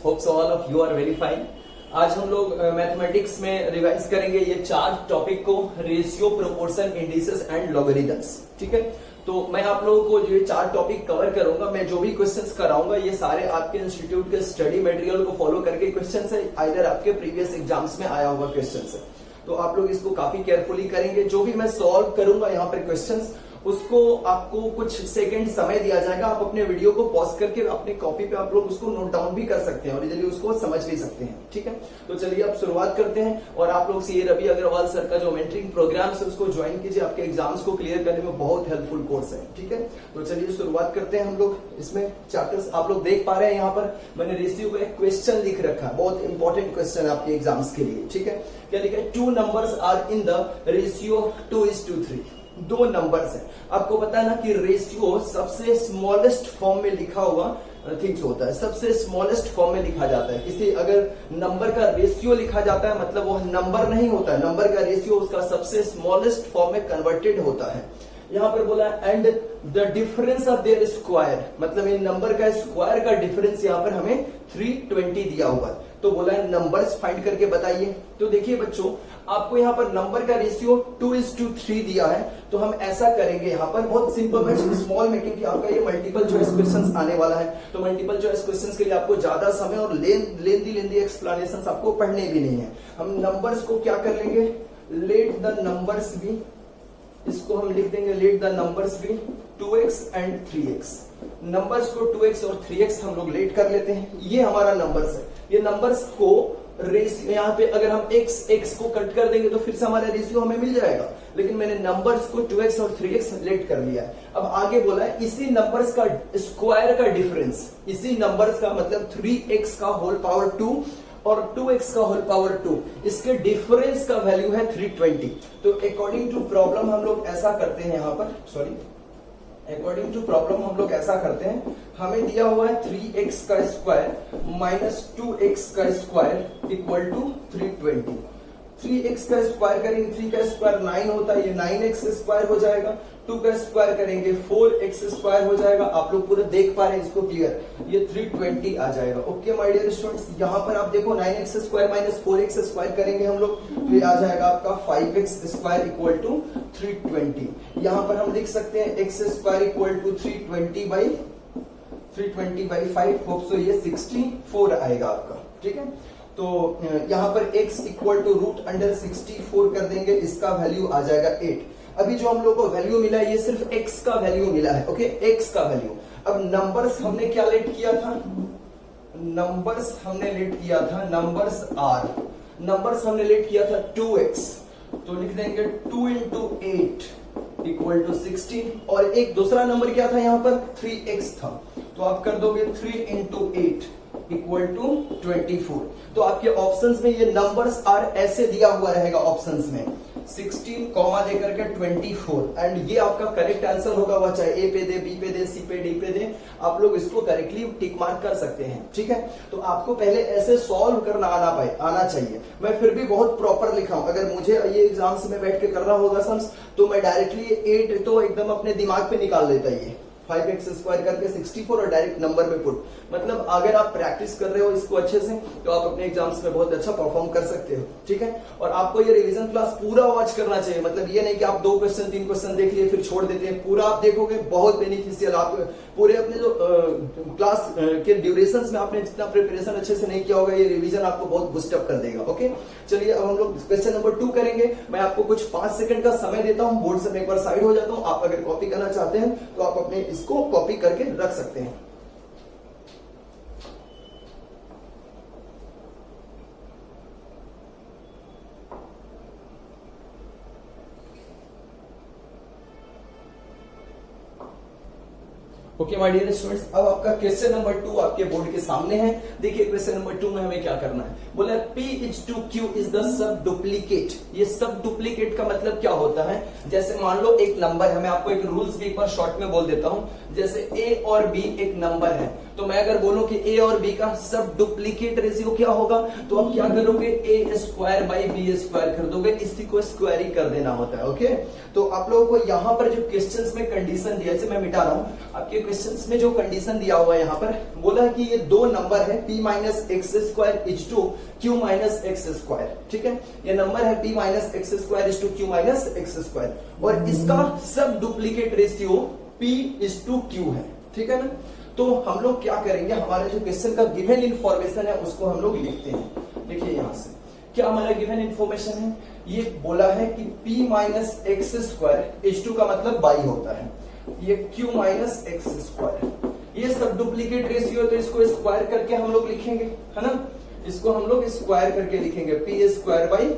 Hopes all of you are very fine. आज हम लोग मैथमेटिक्स में रिवाइज करेंगे ये 4 टॉपिक को, ratio, proportion, indices and logarithms. ठीक है, तो मैं आप लोगों को ये 4 टॉपिक कवर करूंगा। मैं जो भी क्वेश्चंस कराऊंगा ये सारे आपके इंस्टीट्यूट के स्टडी मटेरियल को फॉलो करके क्वेश्चंस है, आइदर आपके प्रीवियस एग्जाम्स में आया हुआ क्वेश्चंस है, तो आप लोग इसको काफी केयरफुली करेंगे। जो भी मैं सॉल्व करूंगा यहाँ पर क्वेश्चंस, उसको आपको कुछ सेकंड समय दिया जाएगा। आप अपने वीडियो को पॉज करके अपनी कॉपी पे आप लोग उसको नोट डाउन भी कर सकते हैं और इजीली उसको समझ भी सकते हैं। ठीक है, तो चलिए अब शुरुआत करते हैं। और आप लोग सीए रवि अग्रवाल सर का जो मेंटरिंग प्रोग्राम है उसको ज्वाइन कीजिए, आपके एग्जाम्स को क्लियर करने में बहुत हेल्पफुल कोर्स है। ठीक है, तो चलिए शुरुआत करते हैं हम लोग। इसमें चैप्टर्स आप लोग देख पा रहे हैं, यहाँ पर मैंने रेशियो का एक क्वेश्चन लिख रखा है, बहुत इंपॉर्टेंट क्वेश्चन है आपके एग्जाम्स के लिए। ठीक है, क्या लिखा है? 2 numbers are in the ratio 2:3। 2 numbers है। आपको पता है ना कि रेशियो सबसे स्मॉलेस्ट फॉर्म में लिखा हुआ थिंग्स होता है, सबसे स्मॉलेस्ट फॉर्म में लिखा जाता है। किसी अगर नंबर का रेशियो लिखा जाता है मतलब वो नंबर नहीं होता है, नंबर का रेशियो उसका सबसे स्मॉलेस्ट फॉर्म में कन्वर्टेड होता है। यहाँ पर बोला and the difference of their square, मतलब ये नंबर का स्क्वायर का डिफरेंस यहाँ पर हमें 320 दिया हुआ है। तो बोला है नंबर्स फाइंड करके बताइए। तो देखिए बच्चों, आपको यहाँ पर नंबर का रेशियो 2:3 दिया है, तो हम ऐसा करेंगे यहाँ पर बहुत सिंपल मैच स्मॉल में, क्योंकि आपका ये मल्टीपल चॉइस क्वेश्चंस आने वाला है, तो मल्टीपल चॉइस क्वेश्चंस के लिए आपको ज्यादा समय और लेंदी एक्सप्लेनेशंस आपको पढ़ने भी नहीं है। हम नंबर्स को क्या कर लेंगे, लेट द नंबर्स बी, इसको हम लिख देंगे let the numbers be 2x and 3x। Numbers को 2x और 3x हम लोग लेट कर लेते हैं। ये हमारा नंबर्स है। ये नंबर्स को रेशियो, यहाँ पे अगर हम x को कट कर देंगे तो फिर से हमारा रेशियो हमें मिल जाएगा, लेकिन मैंने नंबर्स को 2x और 3x लेट कर लिया है। अब आगे बोला है इसी नंबर्स का स्क्वायर का डिफरेंस, इसी नंबर्स का मतलब 3x का होल पावर 2 और 2x का होल पावर 2, इसके डिफरेंस का वैल्यू है 320। तो अकॉर्डिंग टू प्रॉब्लम हम लोग ऐसा करते हैं, यहाँ पर अकॉर्डिंग टू प्रॉब्लम हम लोग ऐसा करते हैं, हमें दिया हुआ है 3x का स्क्वायर माइनस 2x का स्क्वायर इक्वल टू 320। 3x का स्क्वायर करेंगे, 3 का स्क्वायर 9 होता है, ये 9x स्क्वायर हो जाएगा। 2 का स्क्वायर करेंगे 4x स्क्वायर हो जाएगा। आप लोग पूरा देख पा रहे हैं इसको क्लियर, ये 320 आ जाएगा। ओके माय डियर स्टूडेंट्स, यहाँ पर आप देखो 9x square minus 4x square करेंगे हम लोग, तो ये आ जाएगा आपका 5x स्क्वायर इक्वल टू 320। यहाँ पर हम लिख सकते हैं x square equal to 320 by 5, hope so ये 64 आएगा आपका। ठीक है, तो यहाँ पर x equal to root under 64 कर देंगे, इसका वैल्यू आ जाएगा 8। अभी जो हम लोग को वैल्यू मिला है ये सिर्फ x का वैल्यू मिला है। ओके, x का वैल्यू। अब नंबर्स हमने क्या लेट किया था, नंबर्स हमने लेट किया था, नंबर्स हमने लेट किया था 2x, तो लिख देंगे 2 into 8 इक्वल टू 16। और एक दूसरा नंबर क्या था यहाँ पर, 3x था, तो आप कर दोगे 3 into 8 इक्वल टू 24। तो आपके ऑप्शंस में ये नंबर्स आर ऐसे दिया हुआ रहेगा, ऑप्शंस में 16 कॉमा देकर के 24, एंड ये आपका करेक्ट आंसर होगा, वह चाहे ए पे दे, बी पे दे, सी पे, डी पे दे, आप लोग इसको करेक्टली टिक मार्क कर सकते हैं। ठीक है, तो आपको पहले ऐसे सॉल्व करना आना चाहिए। मैं फिर भी बहुत प्रॉपर लिखा हूं, अगर मुझे ये एग्जाम्स में बैठ के करना होगा सम्स, तो मैं डायरेक्टली 8 तो एकदम अपने दिमाग पे निकाल देता ये 5x स्क्वायर करके 64 और डायरेक्ट नंबर में पुट। मतलब अगर आप प्रैक्टिस कर रहे हो इसको अच्छे से, तो आप अपने एग्जाम्स में बहुत अच्छा परफॉर्म कर सकते हो। ठीक है, और आपको ये रिवीजन क्लास पूरा वॉच करना चाहिए, मतलब ये नहीं कि आप 2 क्वेश्चन 3 क्वेश्चन देख लिए फिर छोड़ देते हैं, पूरा आप देखोगे, बहुत बेनिफिशियल। आप पूरे अपने जो क्लास के ड्यूरेशन में आपने जितना प्रिपरेशन अच्छे से नहीं किया होगा, ये रिवीजन आपको बहुत बूस्टअप कर देगा। ओके, चलिए अब हम लोग क्वेश्चन नंबर 2 करेंगे। मैं आपको कुछ 5 सेकंड का समय देता हूँ, बोर्ड से मैं एक बार साइड हो जाता हूँ। आप अगर कॉपी करना चाहते हैं तो आप अपने इसको कॉपी करके रख सकते हैं। ओके माय डियर स्टूडेंट्स, अब आपका क्वेश्चन नंबर 2 आपके बोर्ड के सामने है। देखिए क्वेश्चन नंबर 2 में हमें क्या करना है, बोला P is to Q is the सब डुप्लीकेट। ये सब डुप्लीकेट का मतलब क्या होता है, जैसे मान लो एक नंबर है, मैं आपको एक रूल्स भी एक बार शॉर्ट में बोल देता हूं। जैसे A और B एक नंबर है, तो मैं अगर बोलूं कि ए और बी का सब डुप्लीकेट रेशियो क्या होगा, तो आप क्या करोगे, ए स्क्वायर बाई बी स्क्वायर कर दोगे, इसी को स्क्वायर ही कर देना होता है। ओके, तो आप लोगों को यहाँ पर जो क्वेश्चंस में कंडीशन दिया, इसे मैं मिटा रहा हूँ, आपके क्वेश्चंस में जो कंडीशन दिया हुआ है यहाँ पर बोला है कि ये दो नंबर है p minus x square is to q minus x square. ठीक है, ये नंबर है p minus x square is to q minus x square, और इसका सब duplicate ratio p is to q है। ठीक है ना, तो हम लोग क्या करेंगे, हमारे जो क्वेश्चन का गिवन इंफॉर्मेशन है उसको हम लोग लिखते हैं। देखिए यहां से क्या हमारा गिवन इंफॉर्मेशन है, ये बोला है कि p minus x square is to का मतलब बाई होता है, ये q माइनस एक्स स्क्वायर, ये सब डुप्लीकेट रेशियो, तो इसको स्क्वायर करके हम लोग लिखेंगे, है ना, इसको हम लोग स्क्वायर करके लिखेंगे p square by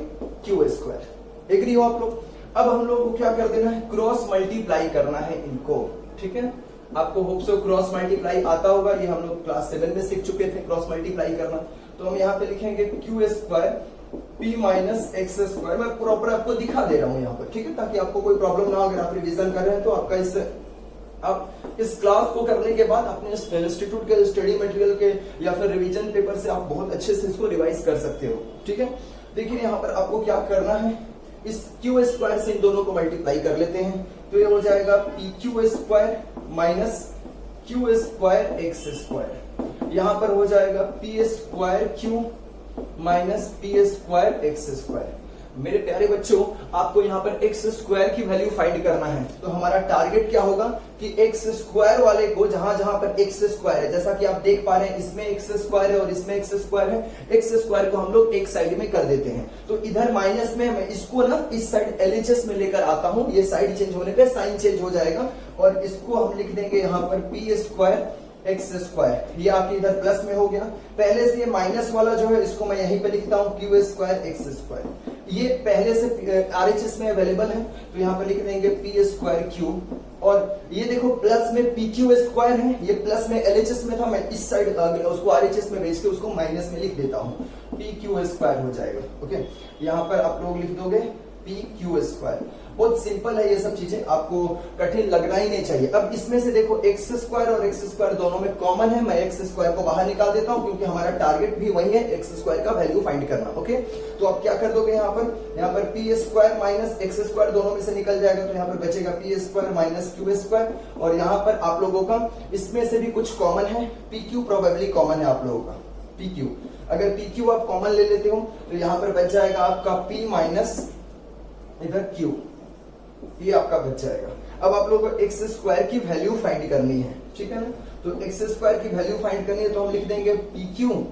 q square. Agree हो आप लोग। अब हम लोग को क्या कर देना है, क्रॉस मल्टीप्लाई करना है इनको। ठीक है, आपको होप सो क्रॉस मल्टीप्लाई आता होगा, ये हम लोग क्लास 7 में सीख चुके थे क्रॉस मल्टीप्लाई करना। तो हम यहाँ पे लिखेंगे Q square p minus x square, मैं प्रॉपर आपको दिखा दे रहा हूँ यहाँ पर, ठीक है, ताकि आपको कोई प्रॉब्लम ना हो। अगर आप रिवीजन कर रहे हैं तो आपका आप इस क्लास को करने के बाद अपने इंस्टीट्यूट के स्टडी मटेरियल के या फिर रिवीजन पेपर से आप बहुत अच्छे से इसको रिवाइज कर सकते हो। ठीक है, देखिए यहाँ पर आपको क्या करना है, इस क्यू स्क्वायर से इन दोनों को मल्टीप्लाई कर लेते हैं, तो ये हो जाएगा P Q square minus Q square x square, यहां पर हो जाएगा P square Q minus P square x square. मेरे प्यारे बच्चों, आपको यहाँ पर एक्स स्क्वायर की वैल्यू फाइंड करना है, तो हमारा टारगेट क्या होगा कि एक्स स्क्वायर वाले को जहां जहां पर एक्स स्क्वायर है, जैसा कि आप देख पा रहे हैं इसमें एक्स स्क्वायर है और इसमें एक्स स्क्वायर है, एक्स स्क्वायर को हम लोग एक साइड में कर देते हैं। तो इधर माइनस में मैं इसको ना इस साइड एलएचएस में लेकर आता हूं, ये साइड चेंज होने पे साइन चेंज हो जाएगा, और इसको हम लिख देंगे यहाँ पर पी स्क्वायर एक्स स्क्वायर, ये आपके इधर प्लस में हो गया। पहले से ये माइनस वाला जो है इसको मैं यहीं पे लिखता हूँ क्यू स्क्वायर एक्स स्क्वायर, ये पहले से आरएचएस में अवेलेबल है, तो यहाँ पे लिख देंगे पी स्क्वायर क्यू, और ये देखो प्लस में पी क्यू स्क्वायर है, ये प्लस में एलएचएस में था, मैं इस साइड उसको आरएचएस में भेज के उसको माइनस में लिख देता हूँ, पी क्यू स्क्वायर हो जाएगा। ओके, यहाँ पर आप लोग लिख दोगे पी क्यू स्क्वायर। बहुत सिंपल है ये सब चीजें, आपको कठिन लगना ही नहीं चाहिए। अब इसमें से देखो एक्स स्क्वायर और एक्स स्क्वायर दोनों में कॉमन है, मैं एक्स स्क्वायर को बाहर निकाल देता हूं क्योंकि हमारा टारगेट भी वही है, एक्स स्क्वायर का वैल्यू फाइंड करना। ओके, तो आप क्या कर दोगे, यहाँ पर P square minus x square दोनों में से निकल जाएगा, तो यहाँ पर बचेगा P square minus Q square, और यहाँ पर आप लोगों का इसमें से भी कुछ कॉमन है, पी क्यू प्रोबेबली कॉमन है आप लोगों का, पी क्यू। अगर पी क्यू आप कॉमन ले लेते हो तो यहाँ पर बच जाएगा आपका पी माइनस इधर क्यू, ये आपका बच जाएगा। अब आप लोगों को एक्स स्क्वायर की वैल्यू फाइंड करनी है, ठीक है ना, तो एक्स स्क्वायर की वैल्यू फाइंड करनी है, तो हम लिख देंगे पी क्यू,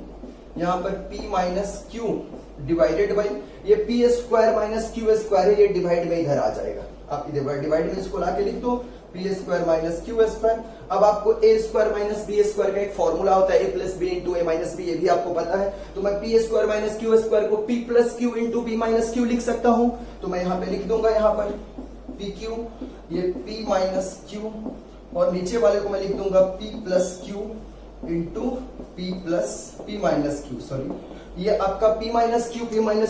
यहाँ पर P minus Q divided by, ये P square minus Q square है, ये डिवाइड में इधर आ जाएगा, आप इधर डिवाइड में इसको ला के लिख दो, P square minus Q square. अब आपको A square minus B square का एक फॉर्मूला होता है, A plus B into A minus B, ये भी आपको पता है, तो मैं P square minus Q square को P plus Q into P minus Q लिख सकता हूं, तो मैं यहाँ पे लिख दूंगा यहाँ पर पी क्यू, ये पी माइनस क्यू, और नीचे वाले को मैं लिख दूंगा P plus Q into P minus Q, sorry, ये आपका p माइनस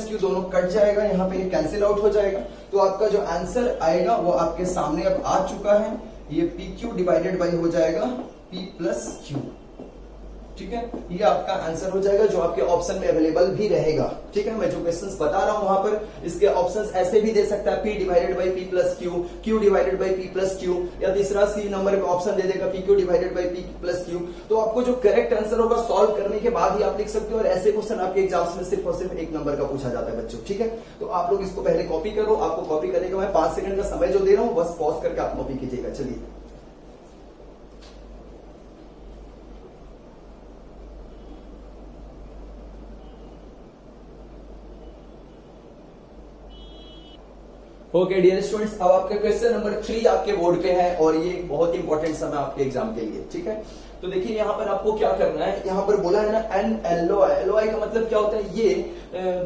क्यू दोनों कट जाएगा, यहाँ पे ये कैंसिल आउट हो जाएगा, तो आपका जो आंसर आएगा वो आपके सामने अब आ चुका है, ये पी क्यू डिवाइडेड बाई हो जाएगा p प्लस क्यू। ठीक है, ये आपका आंसर हो जाएगा, जो आपके ऑप्शन में अवेलेबल भी रहेगा। ठीक है, मैं जो क्वेश्चंस बता रहा हूं वहां पर इसके ऑप्शंस ऐसे भी दे सकता है, p divided by p plus Q, q divided by p plus Q, या तीसरा सी नंबर में ऑप्शन दे देगा p Q divided by p plus Q. तो आपको जो करेक्ट आंसर होगा सॉल्व करने के बाद ही आप लिख सकते हो, और ऐसे क्वेश्चन आपके एग्जाम्स में सिर्फ और सिर्फ 1 नंबर का पूछा जाता है बच्चों। ठीक है, तो आप लोग इसको पहले कॉपी करो, आपको कॉपी करने का मैं 5 सेकंड का समय जो दे रहा हूँ बस पॉज करके आप कॉपी कीजिएगा। चलिए, ओके डियर स्टूडेंट्स, अब आपका क्वेश्चन नंबर 3 आपके बोर्ड पे है, और ये बहुत इंपॉर्टेंट समय आपके एग्जाम के लिए। ठीक है, तो देखिए यहाँ पर आपको क्या करना है, यहाँ पर बोला है ना एन एलओआई, एलओआई का मतलब क्या होता है, ये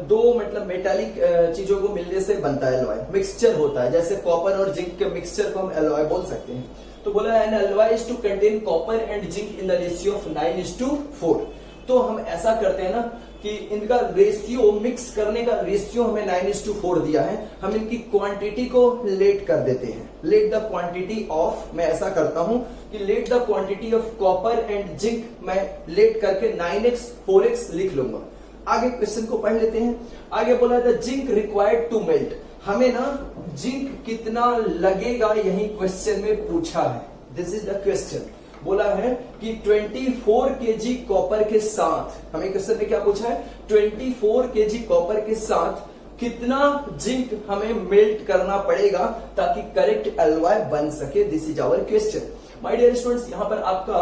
दो मतलब मेटालिक चीजों को मिलने से बनता है एलओआई, मिक्सचर होता है, जैसे कॉपर और जिंक के मिक्सचर को हम एलओआई बोल सकते हैं। तो बोला है an alloy is to contain copper and zinc in the ratio of 9:4। तो हम ऐसा करते हैं ना कि इनका रेशियो, मिक्स करने का रेशियो हमें 9:4 दिया है। हम इनकी क्वांटिटी को लेट कर देते हैं। लेट द क्वांटिटी ऑफ, मैं ऐसा करता हूं कि late the quantity of copper and zinc मैं लेट करके 9x 4x लिख लूंगा। आगे क्वेश्चन को पढ़ लेते हैं। आगे बोला the zinc required to melt, हमें ना जिंक कितना लगेगा यही क्वेश्चन में पूछा है। This is the question. बोला है कि 24 केजी कॉपर के साथ, हमें क्वेश्चन में क्या पूछा है, 24 केजी कॉपर के साथ कितना जिंक हमें मेल्ट करना पड़ेगा ताकि करेक्ट एलॉय बन सके। This is our question. My dear students, यहां पर आपका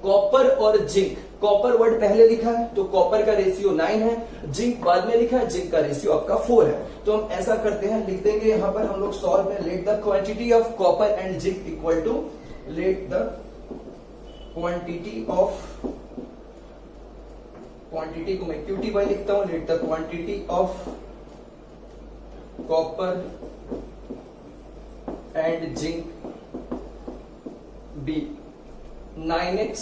कॉपर और जिंक, कॉपर वर्ड पहले लिखा है तो कॉपर का रेशियो 9 है, जिंक बाद में लिखा है, जिंक का रेशियो आपका 4 है। तो हम ऐसा करते हैं, लिख देंगे यहां पर हम लोग सॉल्व में, let the quantity of copper and zinc equal to let the quantity of, quantity को मैं क्यूटी बाई लिखता हूं, let the quantity of copper and zinc be 9x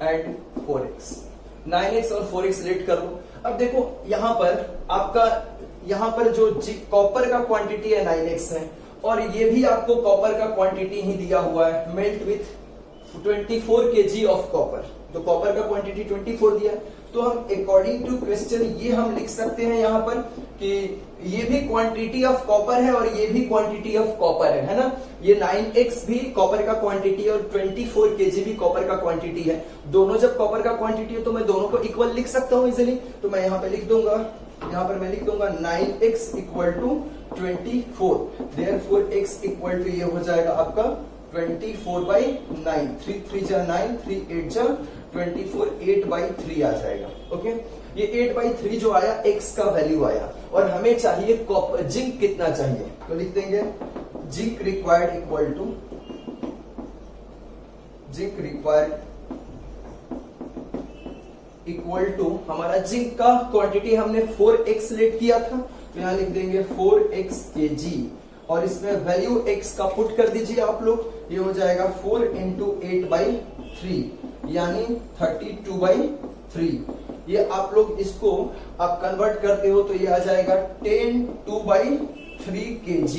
and 4x। 9x और 4x लेट कर लो। अब देखो यहां पर आपका, यहां पर जो कॉपर का क्वांटिटी है 9x है, और ये भी आपको कॉपर का क्वांटिटी ही दिया हुआ है, melt with 24 kg of copper. तो कॉपर का क्वांटिटी 24 दिया है, तो हम अकॉर्डिंग टू क्वेश्चन ये हम लिख सकते हैं यहां पर कि ये भी क्वांटिटी ऑफ कॉपर है और ये भी क्वांटिटी ऑफ कॉपर है ना। ये 9x भी कॉपर का क्वांटिटी है और 24 kg भी कॉपर का क्वांटिटी है। दोनों जब कॉपर का क्वांटिटी है तो मैं दोनों को इक्वल लिख सकता हूं इजिली। तो मैं यहां पे लिख दूंगा, यहां पर मैं लिख दूंगा 9x इक्वल टू 24, देयरफॉर x इक्वल टू ये हो जाएगा आपका 24/9, 3 3 जा 9, 3 8 जा 24, 8/3 आ जाएगा। ओके, ये 8/3 जो आया x का वैल्यू आया, और हमें चाहिए जिंक कितना चाहिए, तो लिख देंगे zinc required equal to, zinc required equal to, हमारा जिंक का क्वांटिटी हमने 4x लेट किया था, तो यहां लिख देंगे 4x kg, और इसमें वैल्यू x का पुट कर दीजिए आप लोग, ये हो जाएगा 4 × 8/3 यानी 32/3। ये आप लोग इसको आप कन्वर्ट करते हो तो ये आ जाएगा 10/2/3 kg,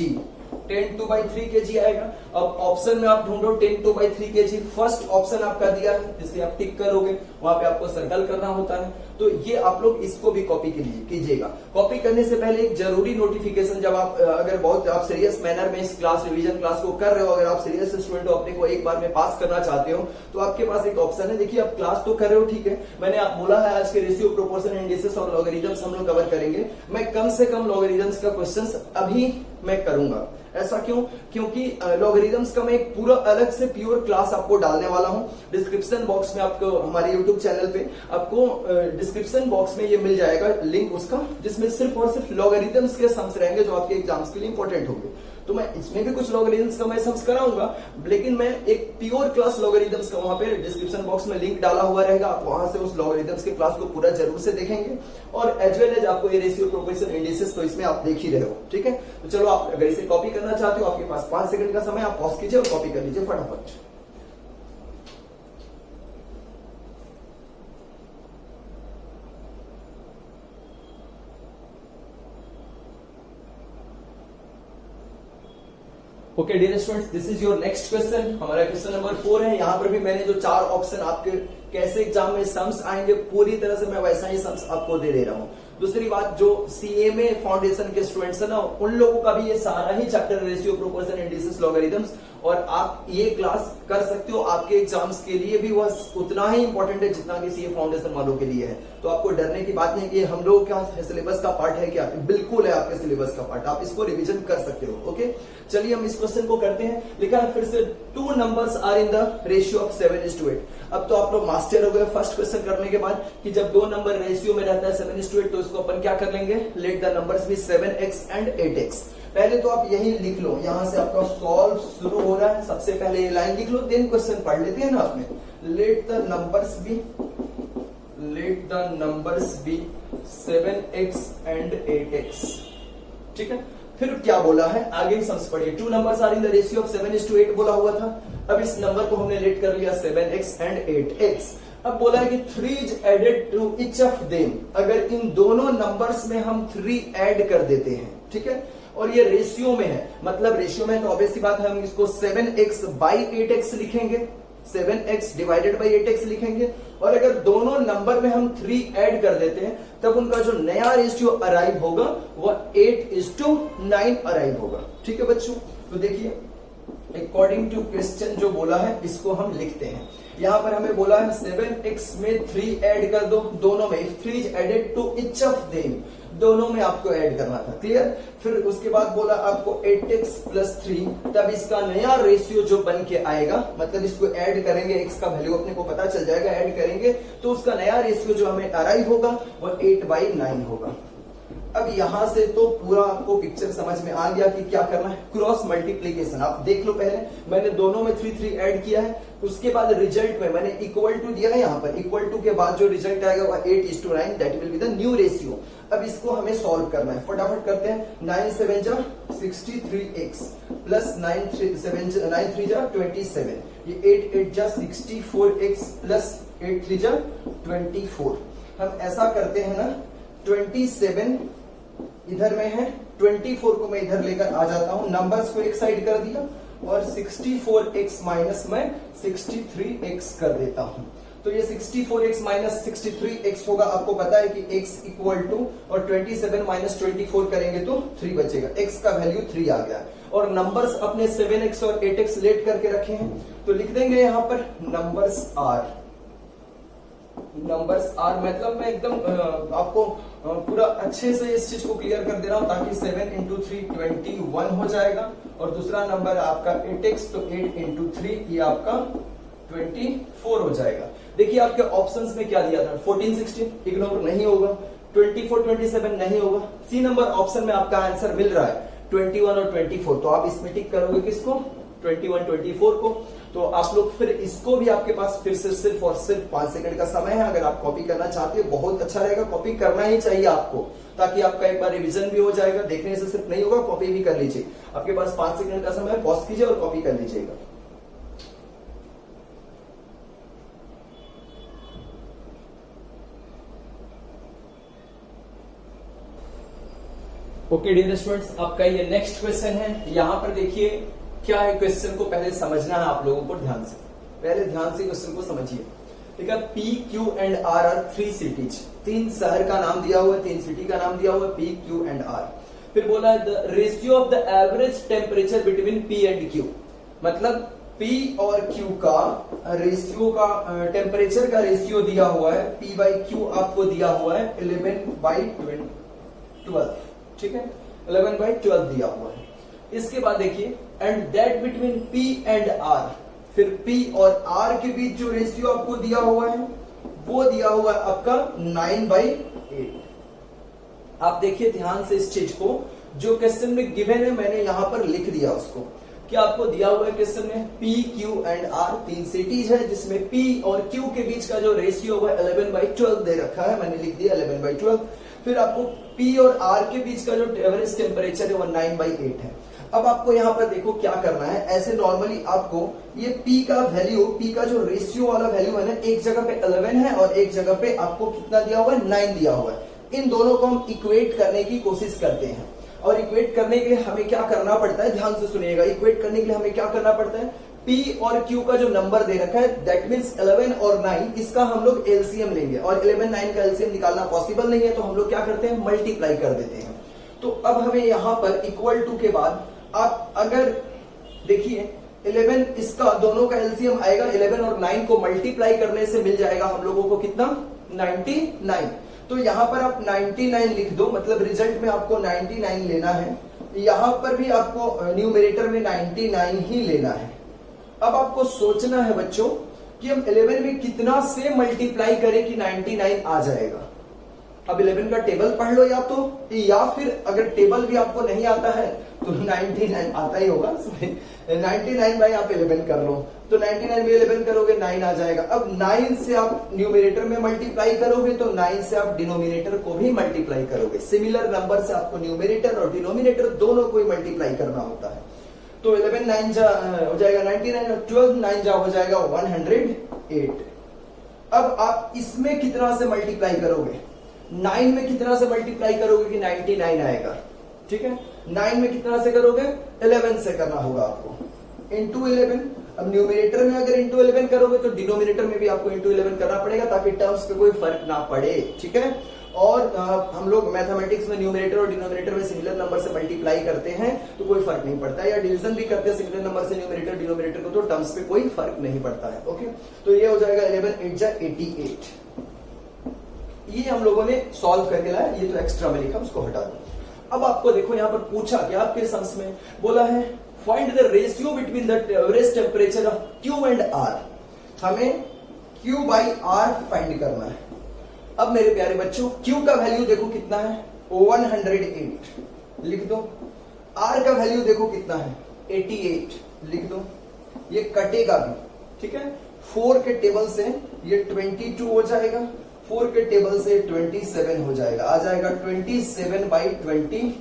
10/2/3 kg आएगा। अब ऑप्शन में आप ढूंढो 10/2/3 kg, फर्स्ट ऑप्शन आपका दिया है जिसे आप टिक करोगे, वहां पे आपको सर्कल करना होता है। तो ये आप लोग इसको भी कॉपी कीजिएगा। कॉपी करने से पहले एक जरूरी नोटिफिकेशन, जब आप अगर बहुत आप सीरियस मैनर में इस क्लास रिवीजन क्लास को कर रहे हो, अगर आप सीरियस स्टूडेंट हो, अपने को एक बार में पास करना चाहते हो, तो आपके पास एक ऑप्शन है। देखिए आप क्लास तो कर रहे हो, ठीक है, मैंने आप बोला है आज के रेशियो, प्रोपोर्शन, इंडिसेस और लॉगरिथम्स हम लोग कवर करेंगे। मैं कम से कम लॉगरिथम्स का क्वेश्चंस अभी मैं करूंगा। ऐसा क्यों? क्योंकि लॉगरिथम्स का मैं एक पूरा अलग से प्योर क्लास आपको डालने वाला हूं। डिस्क्रिप्शन बॉक्स में आपको, हमारे यूट्यूब चैनल पे आपको डिस्क्रिप्शन बॉक्स में ये मिल जाएगा लिंक उसका, जिसमें सिर्फ और सिर्फ लॉगरिथम्स के सम्स रहेंगे जो आपके एग्जाम्स के लिए इंपॉर्टेंट होंगे। तो मैं इसमें भी कुछ लॉगरिथम्स का मैं सम्स कराऊंगा, लेकिन मैं एक प्योर क्लास लॉगरिथम्स का वहां पे डिस्क्रिप्शन बॉक्स में लिंक डाला हुआ रहेगा, आप वहां से उस लॉगरिथम्स के क्लास को पूरा जरूर से देखेंगे। और एज वेल एज आपको ये रेशियो, प्रोपोर्शन, इंडिसेस तो इसमें आप देख ही रहे हो, ठीक है। तो चलो, आप अगर इसे कॉपी करना चाहते हो, आपके पास 5 सेकंड का समय, आप पॉज कीजिए और कॉपी कर लीजिए फटाफट। Okay dear students, this is your next question. हमारा क्वेश्चन नंबर 4 है। यहाँ पर भी मैंने जो 4 ऑप्शन आपके कैसे एग्जाम में सम्स आएंगे, पूरी तरह से मैं वैसा ही सम्स आपको दे रहा हूँ। दूसरी बात, जो सीएमए फाउंडेशन के स्टूडेंट्स है ना, उन लोगों का भी ये सारा ही chapter ratio, proportion, indices, logarithms, और आप ये क्लास कर सकते हो। आपके एग्जाम्स के लिए भी वह उतना ही इंपॉर्टेंट है जितना कि सीए फाउंडेशन वालों के लिए है। तो आपको डरने की बात नहीं कि हम लोग क्या सिलेबस का पार्ट है, क्या बिल्कुल है आपके सिलेबस का पार्ट, आप इसको रिविजन कर सकते हो। ओके, चलिए हम इस क्वेश्चन को करते हैं। लिखा है फिर से 2 numbers are in the ratio of 7:8। अब तो आप लोग मास्टर हो गए फर्स्ट क्वेश्चन करने के बाद कि जब 2 नंबर रेशियो में रहता है 7:8, तो इसको अपन क्या कर लेंगे, let the numbers be 7x and 8x। पहले तो आप यही लिख लो, यहां से आपका सॉल्व शुरू हो रहा है। सबसे पहले ये लाइन लिख लो, देन क्वेश्चन पढ़ लेते हैं ना आपने। Let the numbers be 7x and 8x, ठीक है। फिर क्या बोला है आगे सम्स पढ़िए। 2 numbers are in the ratio of 7:8 बोला हुआ था। अब इस नंबर को हमने लेट कर लिया 7x एंड 8x। अब बोला है कि 3 is added to each of them, अगर इन दोनों नंबर्स में हम 3 ऐड कर देते हैं, ठीक है, और ये रेशियो में है, मतलब रेशियो में तो ऑब्वियसली बात है हम इसको 7x बाई 8x लिखेंगे, 7x डिवाइडेड बाई 8x लिखेंगे, और अगर दोनों नंबर में हम 3 ऐड कर देते हैं तब उनका जो नया रेशियो अराइव होगा वह 8:9 अराइव होगा। ठीक है बच्चों, तो देखिए अकॉर्डिंग टू क्वेश्चन जो बोला है इसको हम लिखते हैं। यहां पर हमें बोला है 7x में 3 ऐड कर दो, दोनों में, if 3 is added to each of them, दोनों में आपको ऐड करना था, क्लियर। फिर उसके बाद बोला आपको 8x प्लस 3, तब इसका नया रेशियो जो बन के आएगा, मतलब इसको ऐड करेंगे, x का वैल्यू अपने को पता चल जाएगा, ऐड करेंगे तो उसका नया रेशियो जो हमें अराइव होगा वह 8/9 होगा। अब यहां से तो पूरा आपको पिक्चर समझ में आ गया कि क्या करना है, क्रॉस मल्टीप्लीकेशन। आप देख लो, पहले मैंने दोनों में 3 ऐड किया है, उसके बाद रिजल्ट में मैंने इक्वल टू दिया है, यहाँ पर इक्वल टू के बाद जो रिजल्ट आएगा वह 8:9, that will be the new ratio. अब इसको हमें सॉल्व करना है, फटाफट करते हैं। 9 7 जा 63x प्लस 9 3 जा 27, ये 8 8 जा 64x प्लस 8 3 जा 24। हम ऐसा करते हैं ना, 27 इधर में है, 24 को मैं इधर लेकर आ जाता हूं, नंबर्स को एक साइड कर दिया, और 64x माइनस मैं 63x कर देता हूं। तो ये 64x माइनस 63x होगा, आपको पता है कि x इक्वल टू, और 27 माइनस 24 करेंगे तो 3 बचेगा, x का वैल्यू 3 आ गया। और नंबर्स अपने 7x और 8x लेट करके रखे हैं, तो लिख देंगे यहां पर नंबर्स आर, मतलब मैं एकदम आपको पूरा अच्छे से इस चीज को क्लियर कर दे रहा हूं, ताकि 7 इंटू 3 21 हो जाएगा, और दूसरा नंबर आपका 8x, तो 8 इंटू 3 ये आपका 24 हो जाएगा। देखिए आपके ऑप्शंस में क्या दिया था, 14 16 इग्नोर नहीं होगा, 24 27 नहीं होगा, सी नंबर ऑप्शन में आपका आंसर मिल रहा है 21 और 24, तो आप इसमें टिक करोगे किसको, 21 24 को। तो आप लोग फिर इसको भी, आपके पास फिर से सिर्फ और सिर्फ 5 सेकंड का समय है, अगर आप कॉपी करना चाहते हो बहुत अच्छा रहेगा, कॉपी करना ही चाहिए आपको, ताकि आपका एक बार रिवीजन भी हो जाएगा, देखने से सिर्फ नहीं होगा, कॉपी भी कर लीजिए। आपके पास 5 सेकंड का समय, पॉज कीजिए और कॉपी कर लीजिएगा। ओके डियर स्टूडेंट्स, आपका ये नेक्स्ट क्वेश्चन है। यहां पर देखिए क्या है, क्वेश्चन को पहले समझना है आप लोगों को ध्यान से, पहले ध्यान से क्वेश्चन को समझिए। ठीक है, P, Q and R are 3 cities, 3 शहर का नाम दिया हुआ है, 3 सिटी का नाम दिया हुआ है, P, Q एंड R। फिर बोला है the ratio of the average temperature between P and Q, मतलब P और Q का रेशियो का, टेम्परेचर का रेशियो दिया हुआ है, P/Q आपको दिया हुआ है 11/12, ठीक है, 11/12 दिया हुआ है। इसके बाद देखिए and that between P and R, फिर P और R के बीच जो रेशियो आपको दिया हुआ है वो दिया हुआ है आपका 9/8। आप देखिए ध्यान से इस चीज को, जो क्वेश्चन में गिवन है मैंने यहां पर लिख दिया उसको, कि आपको दिया हुआ है क्वेश्चन में P, Q and R 3 cities है, जिसमें P और Q के बीच का जो रेशियो है 11/12 दे रखा है, मैंने लिख दिया 11/12। फिर आपको P और R के बीच का जो एवरेज टेम्परेचर है वो 9/8 है। अब आपको यहाँ पर देखो क्या करना है, ऐसे नॉर्मली आपको ये P का वैल्यू, P का जो रेशियो वाला वैल्यू है ना, एक जगह पे 11 है और एक जगह पे आपको कितना दिया हुआ है, 9 दिया हुआ है। इन दोनों को हम इक्वेट करने की कोशिश करते हैं, और इक्वेट करने के लिए हमें क्या करना पड़ता है, ध्यान से सुनिएगा, इक्वेट करने के लिए हमें क्या करना पड़ता है, P और Q का जो नंबर दे रखा है दैट मीन्स 11 और 9, इसका हम लोग एलसीएम लेंगे, और 11 9 का एलसीएम निकालना पॉसिबल नहीं है, तो हम लोग क्या करते हैं, मल्टीप्लाई कर देते हैं। तो अब हमें यहां पर इक्वल टू के बाद आप अगर देखिए 11, इसका दोनों का एलसीएम आएगा, 11 और 9 को मल्टीप्लाई करने से मिल जाएगा हम लोगों को कितना, 99। तो यहां पर आप 99 लिख दो, मतलब रिजल्ट में आपको 99 लेना है, यहां पर भी आपको न्यूमरेटर में 99 ही लेना है। अब आपको सोचना है बच्चों कि हम 11 में कितना से मल्टीप्लाई करें कि 99 आ जाएगा। अब 11 का टेबल पढ़ लो, या फिर अगर टेबल भी आपको नहीं आता है तो 99 आता ही होगा, 99 बाई आप 11 कर लो, तो 99 में 11 करोगे 9 आ जाएगा। अब 9 से आप न्यूमरेटर में मल्टीप्लाई करोगे तो 9 से आप डिनोमिनेटर को भी मल्टीप्लाई करोगे। सिमिलर नंबर से आपको न्यूमरेटर और डिनोमिनेटर दोनों को ही मल्टीप्लाई करना होता है। तो 11 9 जा हो जाएगा 99, और 12 9 जा हो जाएगा 108। अब आप इसमें कितना से मल्टीप्लाई करोगे, 9 में कितना से मल्टीप्लाई करोगे कि 99 आएगा, ठीक है। 9 में कितना से करोगे, 11 से करना होगा आपको, इंटू 11। अब न्यूमिनेटर में अगर इंटू 11 करोगे तो डिनोमिनेटर में भी आपको इंटू 11 करना पड़ेगा, ताकि टर्म्स पे कोई फर्क ना पड़े, ठीक है। और हम लोग मैथमेटिक्स में न्यूमिनेटर और डिनोमिनेटर में सिमिलर नंबर से मल्टीप्लाई करते हैं तो कोई फर्क नहीं पड़ता है, या डिवीजन भी करते हैं सिमिलर नंबर से न्यूमिनेटर डिनोमिनेटर को, तो टर्म्स पे कोई फर्क नहीं पड़ता है, ओके। तो ये हो जाएगा 11 8 जा 88। ये हम लोगों ने सॉल्व करके लाया, ये तो एक्स्ट्रा में लिखा, उसको हटा दो। अब आपको देखो यहां पर पूछा कि आपके सम्स में बोला है find the ratio between the average temperature of Q and R। हमें Q बाई R फाइंड करना है। अब मेरे प्यारे बच्चों Q का वैल्यू देखो कितना है, 108 लिख दो। R का वैल्यू देखो कितना है, 88 लिख दो। ये कटेगा भी, ठीक है। 4 के टेबल से ये 22 हो जाएगा, 4 के टेबल से 27 हो जाएगा, आ जाएगा 27 by 22।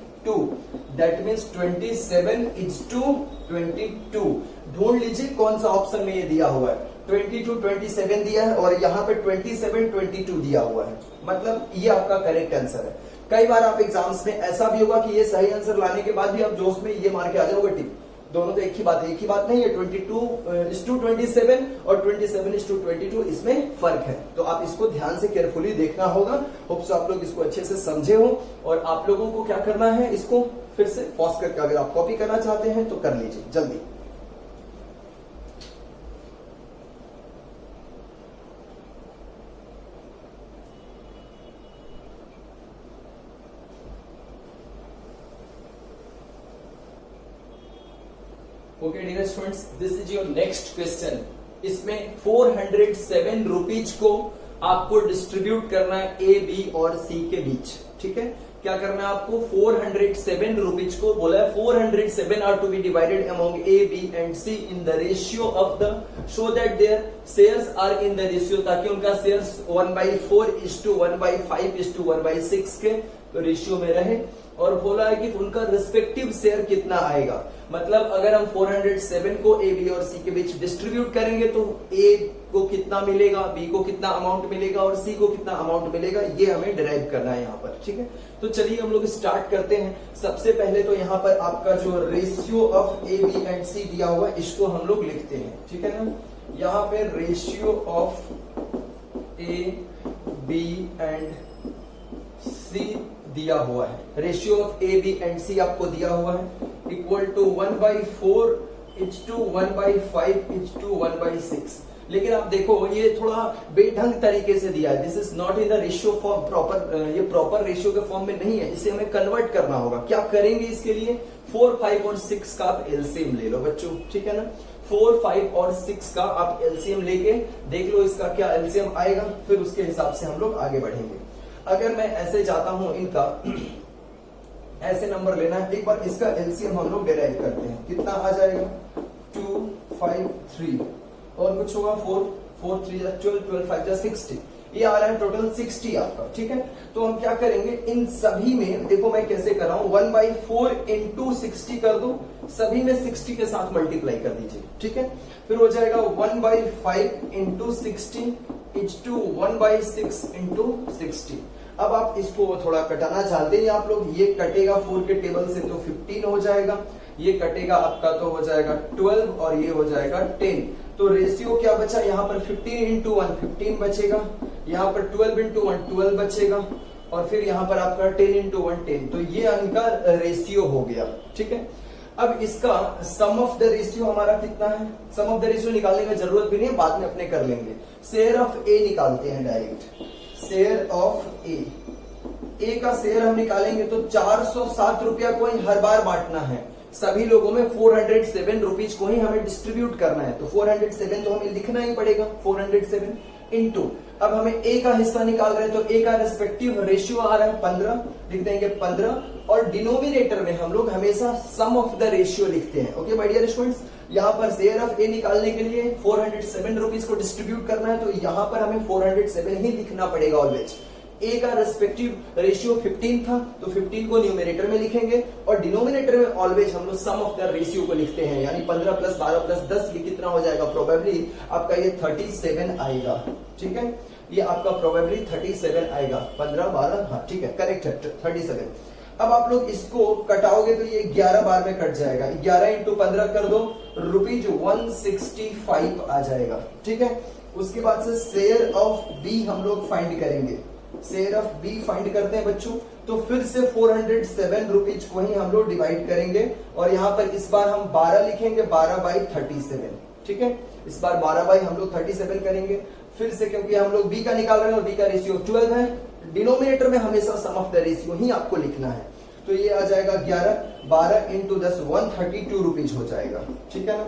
That means 27 is to 22। ढूंढ लीजिए कौन सा ऑप्शन में ये दिया हुआ है, 22 27 दिया है और यहाँ पे 27 22 दिया हुआ है, मतलब ये आपका करेक्ट आंसर है। कई बार आप एग्जाम्स में ऐसा भी होगा कि ये सही आंसर लाने के बाद भी आप जोश में ये मार के आ जाओगे टिक, दोनों तो एक ही बात है, एक ही बात नहीं है। 22:27 और 27:22 इसमें फर्क है, तो आप इसको ध्यान से केयरफुली देखना होगा। होप्स आप लोग इसको अच्छे से समझे हो। और आप लोगों को क्या करना है, इसको फिर से पॉज करके अगर आप कॉपी करना चाहते हैं तो कर लीजिए जल्दी। Okay dear students, this is your next question. इसमें 407 रुपीज को आपको डिस्ट्रीब्यूट करना है ए, बी और सी के बीच, ठीक है। क्या करना है आपको, 407 रुपीज को बोला है 407 are to be divided among A, B and C in the ratio of the, so that their shares are in the ratio, ताकि उनका शेयर्स 1/4:1/5:1/6 के रेशियो में रहे। और बोला है कि उनका रिस्पेक्टिव शेयर कितना आएगा, मतलब अगर हम 407 को ए, बी और सी के बीच डिस्ट्रीब्यूट करेंगे तो ए को कितना मिलेगा, बी को कितना अमाउंट मिलेगा और सी को कितना अमाउंट मिलेगा, ये हमें डिराइव करना है यहाँ पर, ठीक है। तो चलिए हम लोग स्टार्ट करते हैं। सबसे पहले तो यहाँ पर आपका जो ratio of A, B and C दिया हुआ है इसको हम लोग लिखते हैं, ठीक है ना। यहाँ पे ratio of A, B and C दिया हुआ है, ratio of A, B and C आपको दिया हुआ है, इक्वल टू 1/4:1/5:1/6। लेकिन आप देखो ये थोड़ा बेढंग तरीके से दिया है, this is not in the ratio form proper, ये प्रॉपर रेशियो के फॉर्म में नहीं है, इसे हमें कन्वर्ट करना होगा। क्या करेंगे इसके लिए, 4, 5 और 6 का आप एलसीएम ले लो बच्चों, ठीक है ना। 4, 5 और 6 का आप एलसीएम लेके देख लो इसका क्या एलसीएम आएगा, फिर उसके हिसाब से हम लोग आगे बढ़ेंगे। अगर मैं ऐसे जाता हूं, इनका ऐसे नंबर लेना है, एक बार इसका एलसीएम हम लोग डिराइव करते हैं, कितना आ जाएगा 2, 5, 3 और कुछ होगा 4, 4 3 12, 12 5 60, ये आ रहा है टोटल 60 आपका, ठीक है। तो हम क्या करेंगे, इन सभी में देखो मैं कैसे कर रहा हूं, 1/4 into 60 कर दो, सभी में 60 के साथ मल्टीप्लाई कर दीजिए, ठीक है। फिर हो जाएगा 1/5 into 60 इज टू 1/6 into 60। अब आप इसको थोड़ा कटाना चाहते हैं आप लोग, ये कटेगा 4 के टेबल से तो 15 हो जाएगा, ये कटेगा आपका तो हो जाएगा 12 और ये हो जाएगा 10। तो रेशियो क्या बचा यहाँ पर, 15 into 1 15 बचेगा, यहाँ पर 12 into 1 12 बचेगा और फिर यहाँ पर आपका 10 into 1 10। तो ये इनका रेशियो हो गया, ठीक है। अब इसका सम ऑफ द रेशियो हमारा कितना है, सम ऑफ द रेशियो निकालने का जरूरत भी नहीं है, बाद में अपने कर लेंगे। शेयर ऑफ ए निकालते हैं डायरेक्ट, शेयर ऑफ ए का शेयर हम निकालेंगे तो 407 रुपया को ही हर बार बांटना है, सभी लोगों में 407 रुपीज को ही हमें डिस्ट्रीब्यूट करना है, तो 407 तो हमें लिखना ही पड़ेगा, 407 इंटू, अब हमें ए का हिस्सा निकाल रहे हैं तो ए का रिस्पेक्टिव रेशियो आ रहा है 15, लिख देंगे 15 और डिनोमिनेटर में हम लोग हमेशा सम ऑफ द रेशियो लिखते हैं। ओके माय डियर स्टूडेंट्स, यहाँ पर शेयर ऑफ ए निकालने के लिए 407 रुपीज को डिस्ट्रीब्यूट करना है, तो यहाँ पर हमें 407 ही लिखना पड़ेगा ऑलवेज। ए का रेस्पेक्टिव रेशियो 15 था, तो 15 को न्यूमरेटर में लिखेंगे और डिनोमिनेटर में ऑलवेज हम लोग सम ऑफ द रेशियो को लिखते हैं, यानी 15 प्लस 12 प्लस 10 ये कितना हो जाएगा, प्रोबेबली आपका ये 37 आएगा। ठीक है, ये आपका प्रोबेबली 37 आएगा, 15 12, हाँ ठीक है, करेक्ट है 37। अब आप लोग इसको कटाओगे तो ये 11 बार में कट जाएगा, 11 इंटू 15 कर दो, ₹165 आ जाएगा। ठीक है, उसके बाद से शेयर ऑफ बी हम लोग फाइंड करेंगे, शेयर ऑफ बी फाइंड करते हैं बच्चों। तो फिर से 407 रुपीज को ही हम लोग डिवाइड करेंगे और यहाँ पर इस बार हम 12 लिखेंगे, 12/37। ठीक है, इस बार 12 बाई हम लोग 37 करेंगे फिर से, क्योंकि हम लोग बी का निकाल रहे हैं और बी का रेशियो 12 है। डिनोमिनेटर में हमेशा सम ऑफ द रेशियो ही आपको लिखना है, तो ये आ जाएगा 11, 12 इंटू 10 132 रुपीज हो जाएगा। ठीक है ना,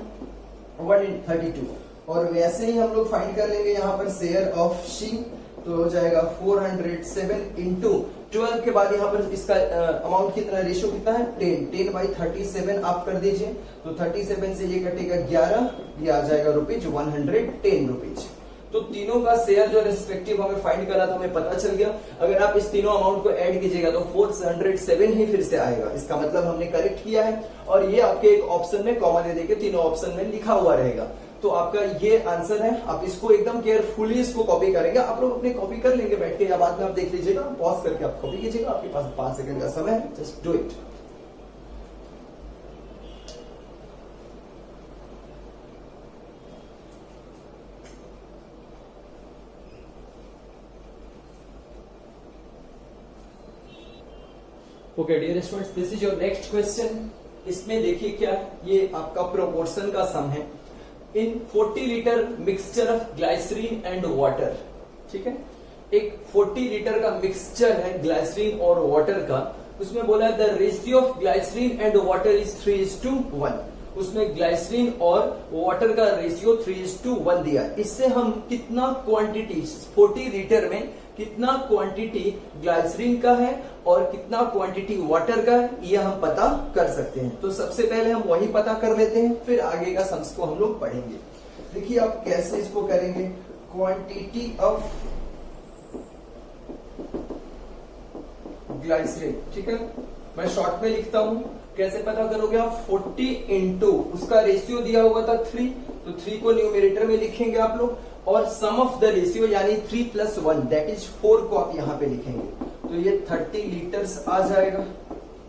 132। और वैसे ही हम लोग फाइंड कर लेंगे यहाँ पर शेयर ऑफ सी, तो हो जाएगा 407 इंटू 12 के बाद यहाँ पर इसका अमाउंट कितना, रेशियो कितना है 10, 10/37 आप कर दीजिए, तो 37 से ये कटेगा 11, ये आ जाएगा ₹110 रुपीज। तो तीनों का शेयर जो रेस्पेक्टिव हमें फाइंड करना था, हमें पता चल गया। अगर आप इस तीनों अमाउंट को ऐड कीजिएगा तो 407 ही फिर से आएगा, इसका मतलब हमने करेक्ट किया है। और ये आपके एक ऑप्शन में कॉमा दे देके तीनों ऑप्शन में लिखा हुआ रहेगा, तो आपका ये आंसर है। आप इसको एकदम केयरफुली इसको कॉपी करेंगे, आप लोग अपने कॉपी कर लेंगे बैठ के या बाद में आप देख लीजिएगा, पॉज करके आप कॉपी कीजिएगा, आपके पास 5 सेकंड का समय है, just do it. Okay dear students, this is your next question. इसमें देखिए क्या, ये आपका प्रोपोर्शन का सम है in 40 litre mixture of glycerine and water. ठीक है, एक 40 लीटर का मिक्सचर है ग्लाइसरीन और वाटर का, उसमें बोला है the ratio of glycerine and water is 3:1। उसमें ग्लाइसरीन और वाटर का रेशियो 3:1 दिया। इससे हम कितना क्वांटिटी 40 लीटर में कितना क्वांटिटी ग्लाइसरीन का है और कितना क्वांटिटी वाटर का है, ये हम पता कर सकते हैं। तो सबसे पहले हम वही पता कर लेते हैं, फिर आगे का सम्स को हम लोग पढ़ेंगे। देखिए आप कैसे इसको करेंगे, क्वांटिटी ऑफ ग्लाइसरीन। ठीक है, मैं शॉर्ट में लिखता हूं, कैसे पता करोगे आप, 40 इंटू उसका रेशियो दिया हुआ था 3, तो 3 को न्यूमरेटर में लिखेंगे आप लोग, और सम ऑफ द रेशियो यानी 3 + 1 दैट इज 4 को आप यहां पे लिखेंगे, तो ये 30 लीटर्स आ जाएगा।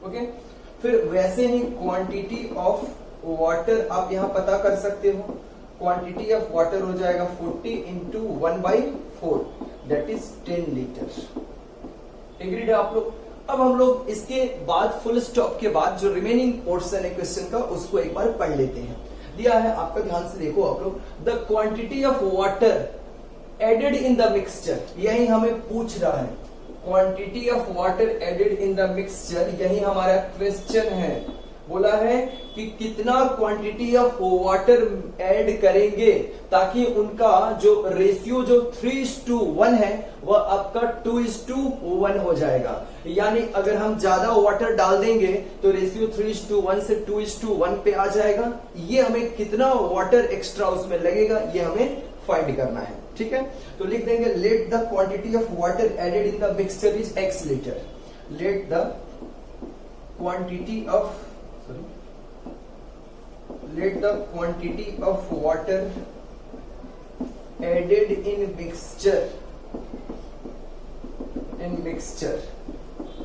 ओके, फिर वैसे ही क्वांटिटी ऑफ वाटर आप यहां पता कर सकते हो, क्वांटिटी ऑफ वाटर हो जाएगा 40 into 1/4 that is 10 litre. Agreed है आप लोग। अब हम लोग इसके बाद फुल स्टॉप के बाद जो रिमेनिंग पोर्शन है क्वेश्चन का, उसको एक बार पढ़ लेते हैं। दिया है आपका, ध्यान से देखो आप लोग, the quantity of water added in the mixture, यही हमें पूछ रहा है, quantity of water added in the mixture, यही हमारा क्वेश्चन है। बोला है कि कितना क्वांटिटी ऑफ वाटर ऐड करेंगे ताकि उनका जो रेशियो जो 3:1 है वह आपका 2:1 हो जाएगा। यानी अगर हम ज्यादा वाटर डाल देंगे तो रेशियो 3:1 से 2:1 पे आ जाएगा। ये हमें कितना वाटर एक्स्ट्रा उसमें लगेगा ये हमें फाइंड करना है। ठीक है, तो लिख देंगे let the quantity of water added in the mixture is x litre. Let the quantity of let the quantity of water added in mixture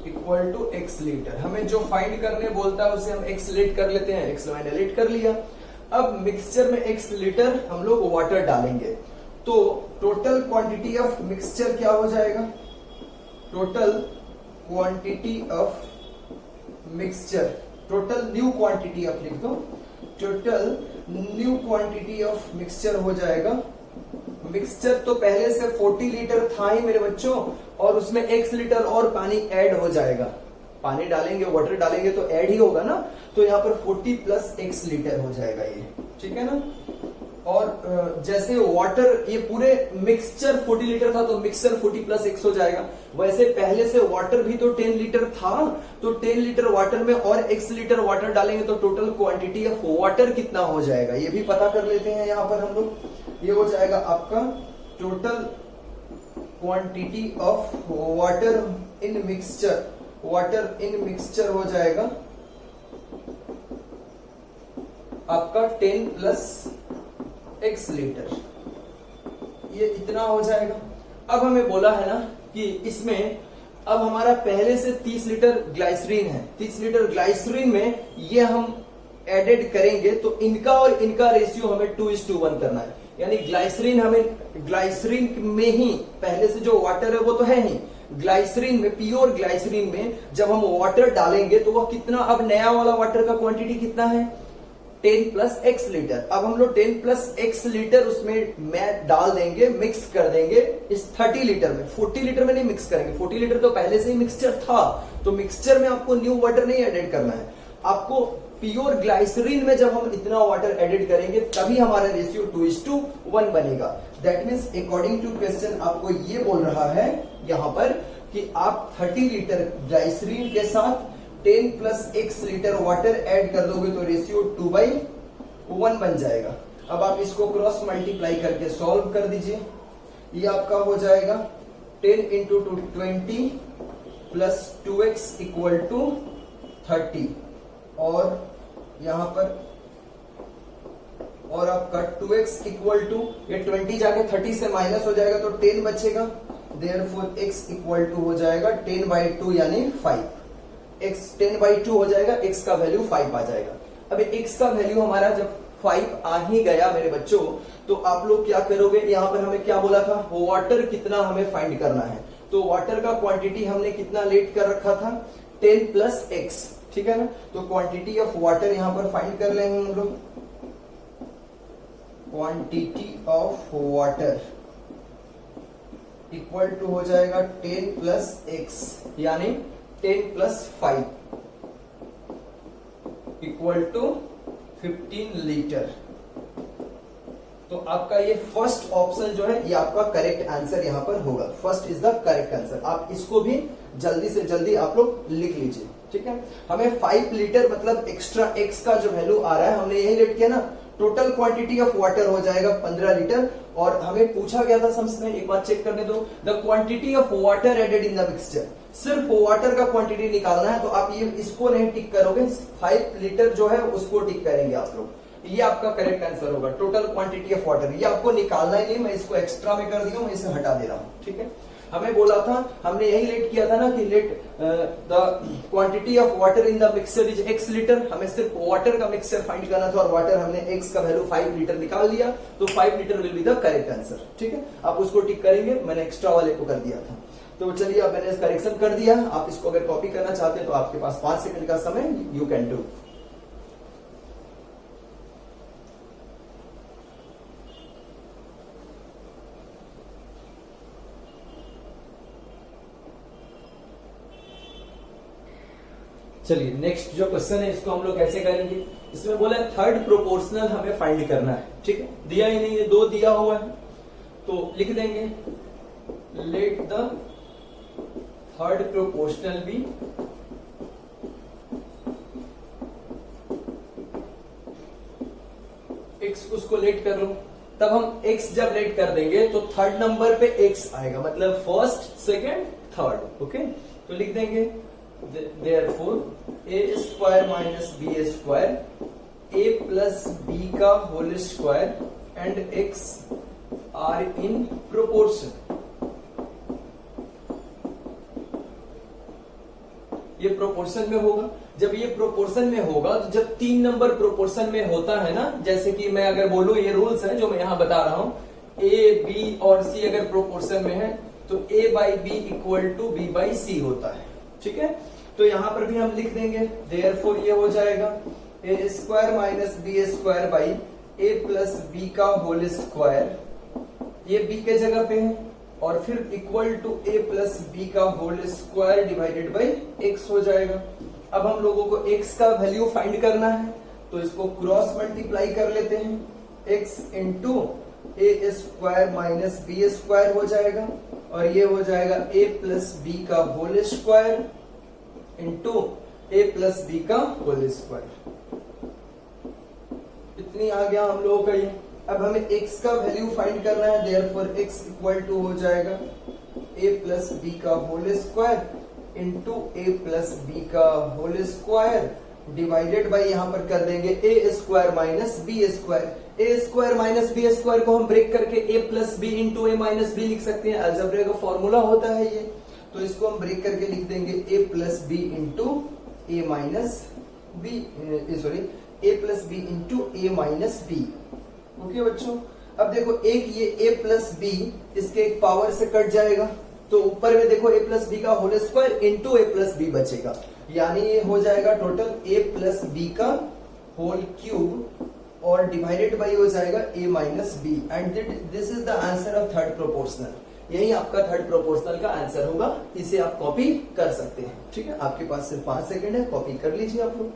equal to x litre. हमें जो फाइंड करने बोलता है उसे हम x लेट कर लेते हैं, x मैंने लेट कर लिया। अब मिक्सचर में x लीटर हम लोग वाटर डालेंगे, तो टोटल क्वांटिटी ऑफ मिक्सचर क्या हो जाएगा, total quantity of mixture, total new quantity आप लिख दो, total new quantity of mixture हो जाएगा। मिक्सचर तो पहले से 40 लीटर था ही मेरे बच्चों, और उसमें x लीटर और पानी ऐड हो जाएगा। पानी डालेंगे वाटर डालेंगे तो ऐड ही होगा ना, तो यहाँ पर 40 + x लीटर हो जाएगा ये। ठीक है ना, और जैसे वाटर ये पूरे मिक्सचर 40 लीटर था तो मिक्सचर 40 + x हो जाएगा, वैसे पहले से वाटर भी तो 10 लीटर था, तो 10 लीटर वाटर में और x लीटर वाटर डालेंगे तो टोटल क्वांटिटी ऑफ वाटर कितना हो जाएगा ये भी पता कर लेते हैं। यहाँ पर हम लोग, ये हो जाएगा आपका total quantity of water in mixture हो जाएगा आपका 10 प्लस x लीटर, ये इतना हो जाएगा। अब हमें बोला है ना कि इसमें अब हमारा पहले से 30 लीटर ग्लाइसरीन है, 30 लीटर ग्लाइसरीन में ये हम एडेड करेंगे तो इनका और इनका रेशियो हमें 2:1 करना है। यानी ग्लाइसरीन में ही पहले से जो वाटर है वो तो है ही, ग्लाइसरीन में, प्योर ग्लाइसरीन में जब हम वाटर डालेंगे तो वह कितना, अब नया वाला वाटर का क्वांटिटी कितना है 10 प्लस x लीटर। अब हम लोग 10 प्लस x लीटर उसमें मैं डाल देंगे, मिक्स कर देंगे इस 30 लीटर में। 40 लीटर में नहीं मिक्स करेंगे, 40 लीटर तो पहले से ही मिक्सचर था, तो मिक्सचर में आपको न्यू वाटर नहीं एडेड करना है। आपको प्योर ग्लाइसरीन में जब हम इतना वाटर एडेड करेंगे तभी हमारा रेशियो 2:1 बनेगा। That means according to question आपको ये बोल रहा है यहां पर कि आप 30 लीटर ग्लाइसरीन के साथ 10 plus x litre water add कर दोगे तो रेशियो 2:1 बन जाएगा। अब आप इसको क्रॉस मल्टीप्लाई करके सॉल्व कर दीजिए। ये आपका हो जाएगा 10 into 20 plus 2x equal to 30, और यहां पर और आपका 2x इक्वल टू, ये 20 जाके 30 से माइनस हो जाएगा तो 10 बचेगा। देयरफॉर x इक्वल टू हो जाएगा 10/2 यानी 5। x 10/2 हो जाएगा, x का वैल्यू 5 आ जाएगा। अब x का वैल्यू हमारा जब 5 आ ही गया मेरे बच्चों, तो आप लोग क्या करोगे, यहां पर हमें क्या बोला था, वाटर कितना हमें फाइंड करना है। तो वाटर का क्वांटिटी हमने कितना लेट कर रखा था 10 प्लस x, ठीक है ना। तो क्वांटिटी ऑफ वाटर यहां पर फाइंड कर लेंगे हम लोग। Quantity of water equal to हो जाएगा 10 प्लस x यानी 10 प्लस 5 इक्वल टू 15 लीटर। तो आपका ये फर्स्ट ऑप्शन जो है ये आपका करेक्ट आंसर यहां पर होगा। First is the correct answer. आप इसको भी जल्दी से जल्दी आप लोग लिख लीजिए, ठीक है। हमें 5 लीटर मतलब एक्स्ट्रा x का जो वैल्यू आ रहा है हमने यही लेट किया ना। टोटल क्वांटिटी ऑफ वाटर हो जाएगा 15 लीटर, और हमें पूछा गया था सम्स में, एक बार चेक करने दो, the quantity of water added in the mixture. सिर्फ वाटर का क्वांटिटी निकालना है, तो आप ये इसको नहीं टिक करोगे, 5 लीटर जो है उसको टिक करेंगे आप लोग। ये आपका करेक्ट आंसर होगा, टोटल क्वांटिटी ऑफ वाटर। ये आपको निकालना ही नहीं, मैं इसको एक्स्ट्रा में कर दिया हूं, मैं इसे हटा दे रहा हूं, ठीक है। हमें बोला था, हमने यही लेट किया था ना कि late the quantity of water in the mixture is x litre. हमें सिर्फ वाटर का मिक्सचर फाइंड करना था, और वाटर हमने x का वैल्यू 5 लीटर निकाल लिया, तो 5 litre will be the correct answer, ठीक है। आप उसको टिक करेंगे, मैंने एक्स्ट्रा वाले को कर दिया था। तो चलिए, अब मैंने करेक्शन कर दिया। आप इसको अगर कॉपी करना चाहते हैं तो आपके पास 5 सेकंड का समय, यू कैन डू। चलिए, नेक्स्ट जो क्वेश्चन है इसको हम लोग कैसे करेंगे। इसमें बोला है थर्ड प्रोपोर्शनल हमें फाइंड करना है, ठीक है। दिया ही नहीं है, 2 दिया हुआ है, तो लिख देंगे let the third proportional be x, उसको लेट कर लो। तब हम x जब लेट कर देंगे तो थर्ड नंबर पे x आएगा, मतलब फर्स्ट, सेकेंड, थर्ड, ओके। तो लिख देंगे therefore a square minus b square, a plus b का whole square and x are in proportion। ये प्रोपोर्शन में होगा। जब ये प्रोपोर्शन में होगा तो जब 3 नंबर प्रोपोर्शन में होता है ना, जैसे कि मैं अगर बोलूं, ये रूल्स है जो मैं यहां बता रहा हूं, a b और c अगर प्रोपोर्शन में है तो a by B equal to b by C होता है, ठीक है। तो यहां पर भी हम लिख देंगे देयरफॉर ये हो जाएगा A square minus B square by A plus B का होल स्क्वायर, ये b के जगह पे है, और फिर equal to A plus B का whole square divided by x हो जाएगा। अब हम लोगों को x का वैल्यू फाइंड करना है, तो इसको क्रॉस मल्टीप्लाई कर लेते हैं। x into A square minus B square हो जाएगा, और ये हो जाएगा a प्लस बी का whole square into A plus B का होल स्क्वायर। इतनी आ गया हम लोगों का ये। अब हमें x का वैल्यू फाइंड करना है, देयरफॉर x इक्वल टू हो जाएगा ए प्लस बी का whole square into A plus B का होल स्क्वायर डिवाइडेड बाई यहाँ पर कर देंगे ए स्क्वायर माइनस बी स्क्वायर। ए स्क्वायर माइनस बी स्क्वायर को हम ब्रेक करके ए plus B into A minus B लिख सकते हैं, अलजेब्रा का फॉर्मूला होता है ये। तो इसको हम ब्रेक करके लिख देंगे ए plus B into A minus B, sorry A plus B into A minus B. Okay बच्चों, अब देखो एक ये a प्लस बी इसके एक पावर से कट जाएगा, तो ऊपर में देखो a प्लस बी का whole square into A plus B बचेगा, यानी ये हो जाएगा टोटल a प्लस बी का होल क्यूब और डिवाइडेड बाई हो जाएगा a minus B. And this is the answer of third proportional. यही आपका थर्ड प्रोपोर्शनल का आंसर होगा। इसे आप कॉपी कर सकते हैं। ठीक है, आपके पास सिर्फ 5 सेकंड है, कॉपी कर लीजिए आप लोग।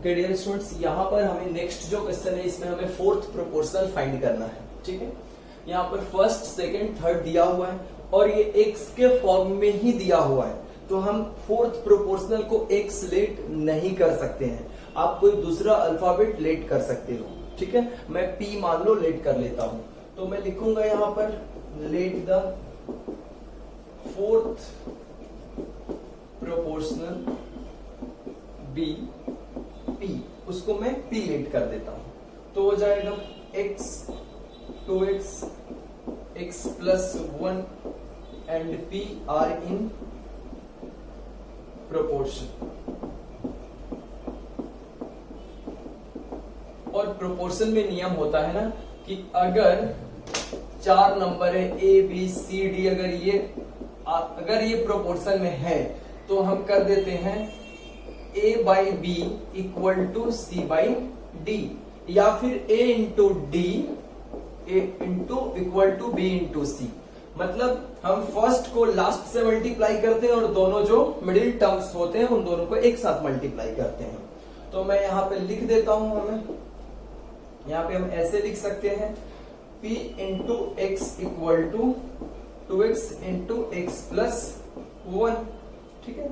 डियर स्टूडेंट्स, यहाँ पर हमें नेक्स्ट जो क्वेश्चन है इसमें हमें फोर्थ प्रोपोर्शनल फाइंड करना है। ठीक है, यहाँ पर फर्स्ट सेकंड थर्ड दिया हुआ है और ये एक्स के फॉर्म में ही दिया हुआ है, तो हम फोर्थ प्रोपोर्शनल को एक्स लेट नहीं कर सकते हैं। आप कोई दूसरा अल्फाबेट लेट कर सकते हो। ठीक है, मैं पी मान लो लेट कर लेता हूं, तो मैं लिखूंगा यहाँ पर let the fourth proportional be p, उसको मैं पी लेट कर देता हूं, तो हो जाएगा x 2x x plus 1 and p are in proportion. और प्रोपोर्शन में नियम होता है ना कि अगर 4 नंबर है a b c d, अगर ये प्रोपोर्शन में है तो हम कर देते हैं a by B equal to C by D, या फिर a into D into equal to B into C. मतलब हम फर्स्ट को लास्ट से मल्टीप्लाई करते हैं और दोनों जो मिडिल टर्म्स होते हैं उन दोनों को एक साथ मल्टीप्लाई करते हैं। तो मैं यहाँ पे लिख देता हूं, हमें यहाँ पे हम ऐसे लिख सकते हैं p into x equal to 2x into x plus 1। ठीक है,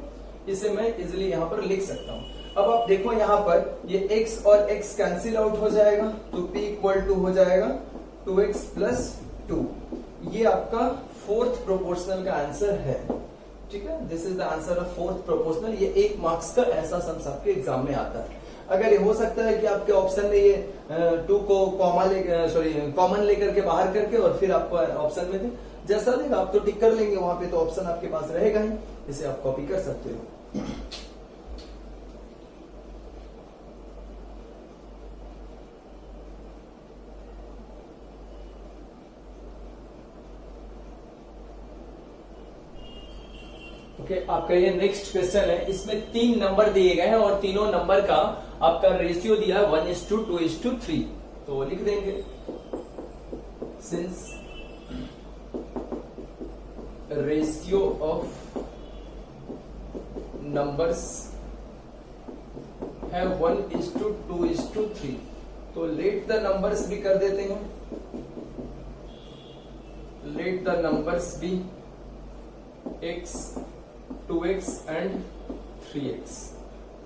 इसे मैं इजिली यहाँ पर लिख सकता हूँ। अब आप देखो यहाँ पर ये x और x कैंसिल आउट हो जाएगा, तो p इक्वल टू हो जाएगा 2x प्लस 2। ये आपका फोर्थ प्रोपोर्शनल का आंसर है। ठीक है, this is the answer of fourth proportional. ये 1 मार्क्स का ऐसा सम्स आपके एग्जाम में आता है। अगर ये हो सकता है कि आपके ऑप्शन में ये 2 को कॉमन लेकर के बाहर करके और फिर आपको ऑप्शन में दे, जैसा देगा आप तो टिक कर लेंगे वहां पे, तो ऑप्शन आपके पास रहेगा ही, इसे आप कॉपी कर सकते हो। ओके, आपका ये नेक्स्ट क्वेश्चन है। इसमें 3 नंबर दिए गए हैं और तीनों नंबर का आपका रेशियो दिया है 1:2:3। तो लिख देंगे सिंस रेशियो ऑफ नंबर्स है 1:2:3, तो लेट द नंबर्स भी कर देते हैं, let the numbers be x 2x and 3x।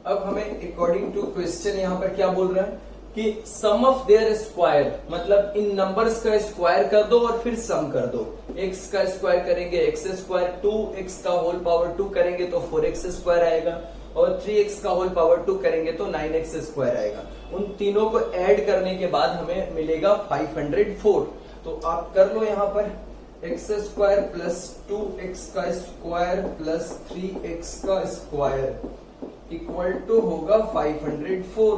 अब हमें अकॉर्डिंग टू क्वेश्चन यहाँ पर क्या बोल रहा है कि सम ऑफ देयर स्क्वायर, मतलब इन नंबर्स का स्क्वायर कर दो और फिर सम कर दो। x का स्क्वायर करेंगे x स्क्वायर, 2x का होल पावर 2 करेंगे तो 4x स्क्वायर आएगा, और 3x का होल पावर 2 करेंगे तो 9x स्क्वायर आएगा। उन तीनों को ऐड करने के बाद हमें मिलेगा 504। तो आप कर लो यहाँ पर x स्क्वायर प्लस 2x का स्क्वायर प्लस 3x का स्क्वायर इक्वल टू होगा 504।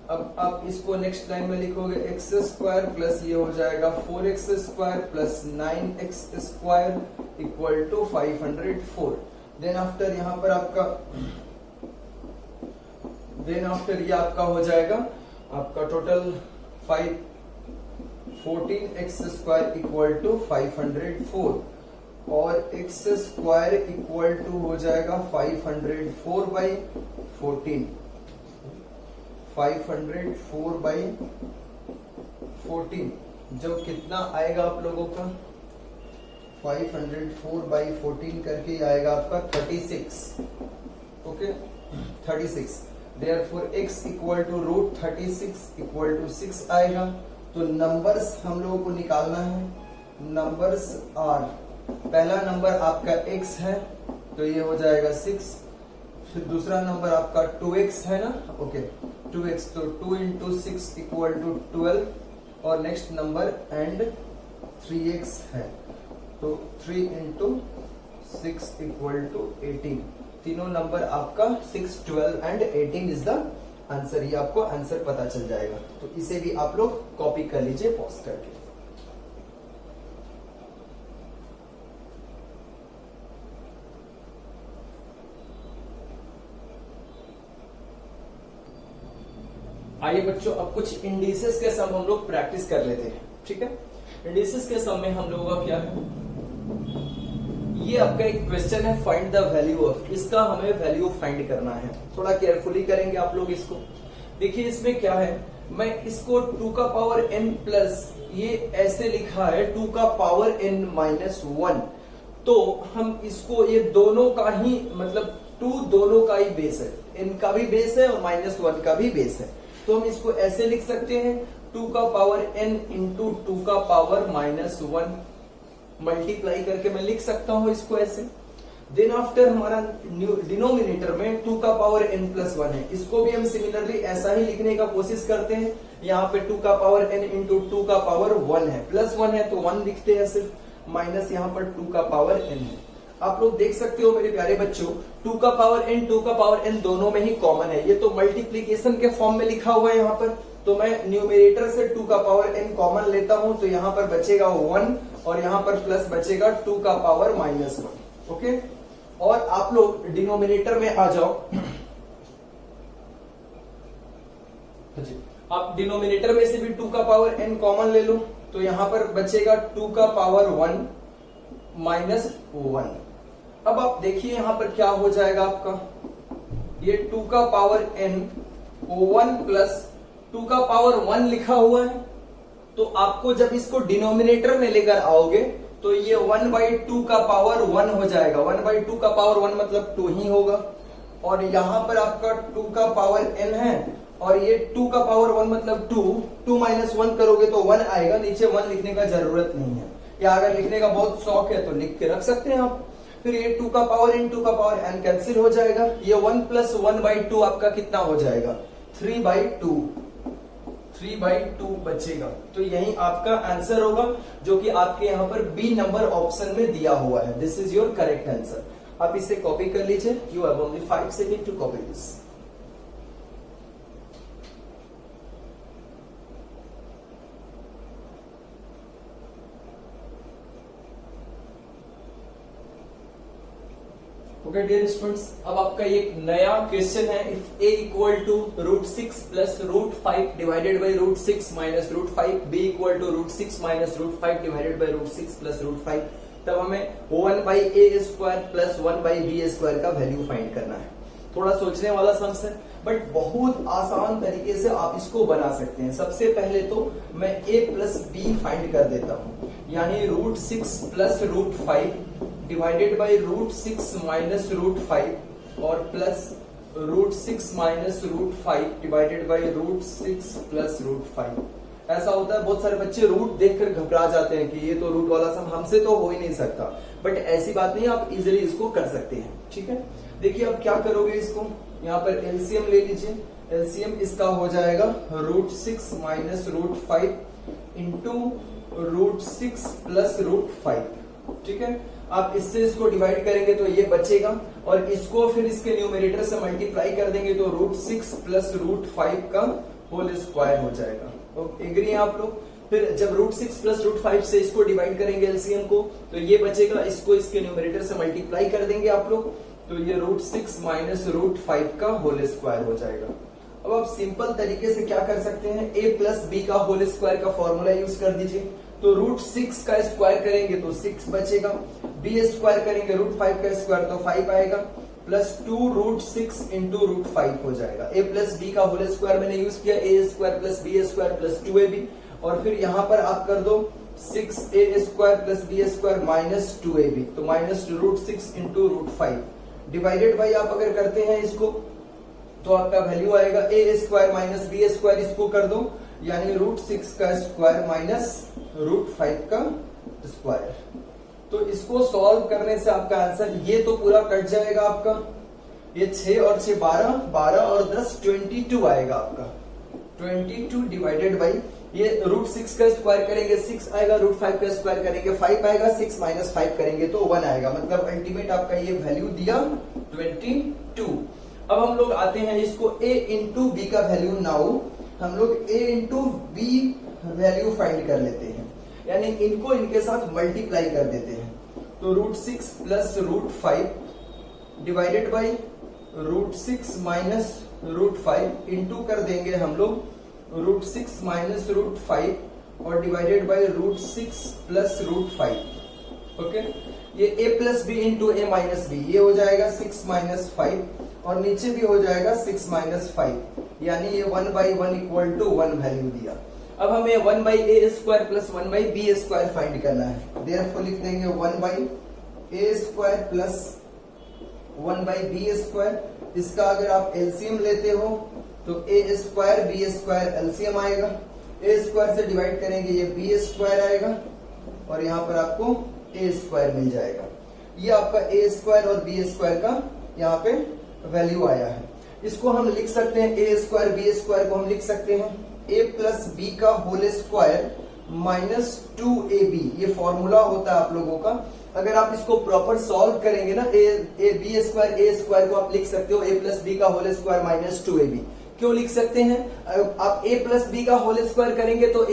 अब आप इसको नेक्स्ट लाइन में लिखोगे x स्क्वायर प्लस ये हो जाएगा 4x square plus 9x square equal to 504। Then after यहाँ पर ये आपका हो जाएगा आपका total 14x square equal to 504 और x स्क्वायर इक्वल टू हो जाएगा 504 बाई 14, 504 बाई 14 जो कितना आएगा आप लोगों का 504 बाई 14 करके आएगा आपका 36। Okay 36, therefore x equal to root 36 equal to 6 आएगा। तो नंबर्स हम लोगों को निकालना है, नंबर्स आर, पहला नंबर आपका x है तो ये हो जाएगा 6, फिर दूसरा नंबर आपका 2x है ना, ओके 2x, तो 2 इंटू 6 इक्वल टू 12, और नेक्स्ट नंबर एंड 3x है, तो 3 इंटू 6 इक्वल टू 18। तीनों नंबर आपका 6, 12 एंड 18 इज द आंसर। ये आपको आंसर पता चल जाएगा। तो इसे भी आप लोग कॉपी कर लीजिए पॉज करके। आइए बच्चों, अब कुछ इंडिसेस के सम हम लोग प्रैक्टिस कर लेते हैं। ठीक है, इंडिसेस के सम में हम लोगों का क्या है, ये आपका एक क्वेश्चन है, फाइंड द वैल्यू ऑफ, इसका हमें वैल्यू फाइंड करना है। थोड़ा केयरफुली करेंगे आप लोग इसको। देखिए इसमें क्या है, मैं इसको 2 का पावर n प्लस, ये ऐसे लिखा है 2 का पावर n माइनस 1, तो हम इसको, ये दोनों का ही मतलब 2 दोनों का ही बेस है, n का भी बेस है और -1 का भी बेस है, तो हम इसको ऐसे लिख सकते हैं 2 का पावर n इंटू 2 का पावर -1 मल्टीप्लाई करके मैं लिख सकता हूं इसको ऐसे। देन आफ्टर हमारा डिनोमिनेटर में 2 का पावर n प्लस 1 है, इसको भी हम सिमिलरली ऐसा ही लिखने का कोशिश करते हैं। यहाँ पे 2 का पावर n इंटू 2 का पावर 1 है, प्लस 1 है तो 1 लिखते हैं सिर्फ, माइनस यहाँ पर 2 का पावर n है। आप लोग देख सकते हो मेरे प्यारे बच्चों, 2 का पावर n 2 का पावर n दोनों में ही कॉमन है, ये तो मल्टीप्लीकेशन के फॉर्म में लिखा हुआ है यहाँ पर, तो मैं न्यूमरेटर से 2 का पावर n कॉमन लेता हूं, तो यहाँ पर बचेगा 1 और यहाँ पर प्लस बचेगा 2 का पावर -1। ओके, और आप लोग डिनोमिनेटर में आ जाओ, आप डिनोमिनेटर में से भी 2 का पावर n कॉमन ले लो, तो यहाँ पर बचेगा 2 का पावर 1 -1। अब आप देखिए यहाँ पर क्या हो जाएगा आपका, ये 2 का पावर n 1 प्लस 2 का पावर 1 लिखा हुआ है, तो आपको जब इसको डिनोमिनेटर में लेकर आओगे तो ये 1/2 का पावर 1 हो जाएगा। 1/2 का पावर 1 मतलब 2 ही होगा, और यहाँ पर आपका 2 का पावर n है, और ये 2 का पावर 1 मतलब 2 माइनस 1 करोगे तो 1 आएगा, नीचे 1 लिखने का जरूरत नहीं है, या अगर लिखने का बहुत शौक है तो लिख के रख सकते हैं आप। फिर ये 2 का पावर n 2 का पावर n कैंसिल हो जाएगा, ये 1 प्लस 1/2 आपका कितना हो जाएगा, 3/2 बचेगा। तो यही आपका आंसर होगा, जो कि आपके यहाँ पर बी नंबर ऑप्शन में दिया हुआ है। This is your correct answer. आप इसे कॉपी कर लीजिए, you have only 5 second to copy this. Okay dear students, अब आपका एक नया क्वेश्चन है, if a equal to √6 plus √5 divided by √6 minus √5, b equal to √6 minus √5 divided by √6 plus √5, तब हमें 1/a² प्लस 1/b² का वैल्यू फाइंड करना है। थोड़ा सोचने वाला सम है, बट बहुत आसान तरीके से आप इसको बना सकते हैं। सबसे पहले तो मैं a प्लस b फाइंड कर देता हूं, यानी √6 प्लस √5 डिवाइडेड बाई √6 माइनस √5 और plus √6 minus √5 divided by √6 plus √5। ऐसा होता है बहुत सारे बच्चे रूट देखकर घबरा जाते हैं कि ये तो रूट वाला सम हमसे तो हो ही नहीं सकता, बट ऐसी बात नहीं, आप इजीली इसको कर सकते हैं। ठीक है, देखिए अब क्या करोगे, इसको यहाँ पर एलसीएम ले लीजिए। एलसीएम इसका हो जाएगा √6 माइनस √5 इंटू √6 प्लस √5। ठीक है, आप इससे इसको डिवाइड करेंगे तो ये बचेगा, और इसको फिर इसके न्यूमरेटर से मल्टीप्लाई कर देंगे तो √6 प्लस √5 का होल स्क्वायर हो जाएगा। तो एग्री हैं आप लोग। फिर जब √6 प्लस √5 से इसको डिवाइड करेंगे एलसीएम को, तो ये बचेगा, इसको इसके न्यूमरेटर से मल्टीप्लाई कर देंगे आप लोग, तो ये √6 माइनस √5 का होल स्क्वायर हो जाएगा। अब आप सिंपल तरीके से क्या कर सकते हैं, a प्लस बी का होल स्क्वायर का फॉर्मूला यूज कर दीजिए। तो √6 का स्क्वायर करेंगे तो 6 बचेगा, b स्क्वायर करेंगे √5 का स्क्वायर तो 5 आएगा, प्लस 2√6 इंटू √5 हो जाएगा। a प्लस बी का होल स्क्वायर मैंने यूज किया, a square plus B square plus 2ab, और फिर यहाँ पर आप कर दो 6a square plus B square minus 2ab, तो माइनस √6 इंटू √5 डिवाइडेड बाई आप अगर करते हैं इसको तो आपका वैल्यू आएगा ए स्क्वायर माइनस बी स्क्वायर, इसको कर दो यानी √6 का स्क्वायर माइनस √5 का स्क्वायर। तो इसको सॉल्व करने से आपका आंसर ये तो पूरा कट जाएगा आपका, ये 6 और 6 12, 12 और 10 22 आएगा आपका। 22 डिवाइडेड बाई ये √6 का स्क्वायर करेंगे 6 आएगा, √5 का स्क्वायर करेंगे 5 आएगा, 6 माइनस 5 करेंगे तो 1 आएगा, मतलब अल्टीमेट आपका ये वैल्यू दिया 22। अब हम लोग आते हैं इसको a इंटू बी का वैल्यू, नाउ हम लोग a into b value find कर लेते हैं, यानी इनको इनके साथ मल्टीप्लाई कर देते हैं। तो √6 plus √5 divided by √6 minus √5 into कर देंगे हम लोग √6 माइनस √5 और डिवाइडेड बाई √6 प्लस √5। ओके, ये a plus B into a minus B, ये हो जाएगा 6 माइनस 5 और नीचे भी हो जाएगा 6 माइनस 5, यानी ये 1/1 इक्वल टू 1 वैल्यू दिया। अब हमें 1/a square plus 1/b square find करना है, देयरफॉर लिख देंगे 1/a square plus 1/b square. इसका अगर आप एलसीएम लेते हो तो a square b square LCM आएगा, a स्क्वायर से डिवाइड करेंगे ये b स्क्वायर आएगा और यहाँ पर आपको a स्क्वायर मिल जाएगा। ये आपका a स्क्वायर और b स्क्वायर का यहाँ पे वैल्यू आया है। इसको हम लिख सकते हैं a स्क्वायर b स्क्वायर को हम लिख सकते हैं a प्लस बी का होल स्क्वायर माइनस 2ab, ये फॉर्मूला होता है आप लोगों का। अगर आप इसको प्रॉपर सॉल्व करेंगे ना b स्क्वायर a स्क्वायर को आप लिख सकते हो a प्लस बी का होल स्क्वायर माइनस 2ab। क्यों लिख सकते हैं? आप a प्लस बी का होल स्क्वायर करेंगे तो a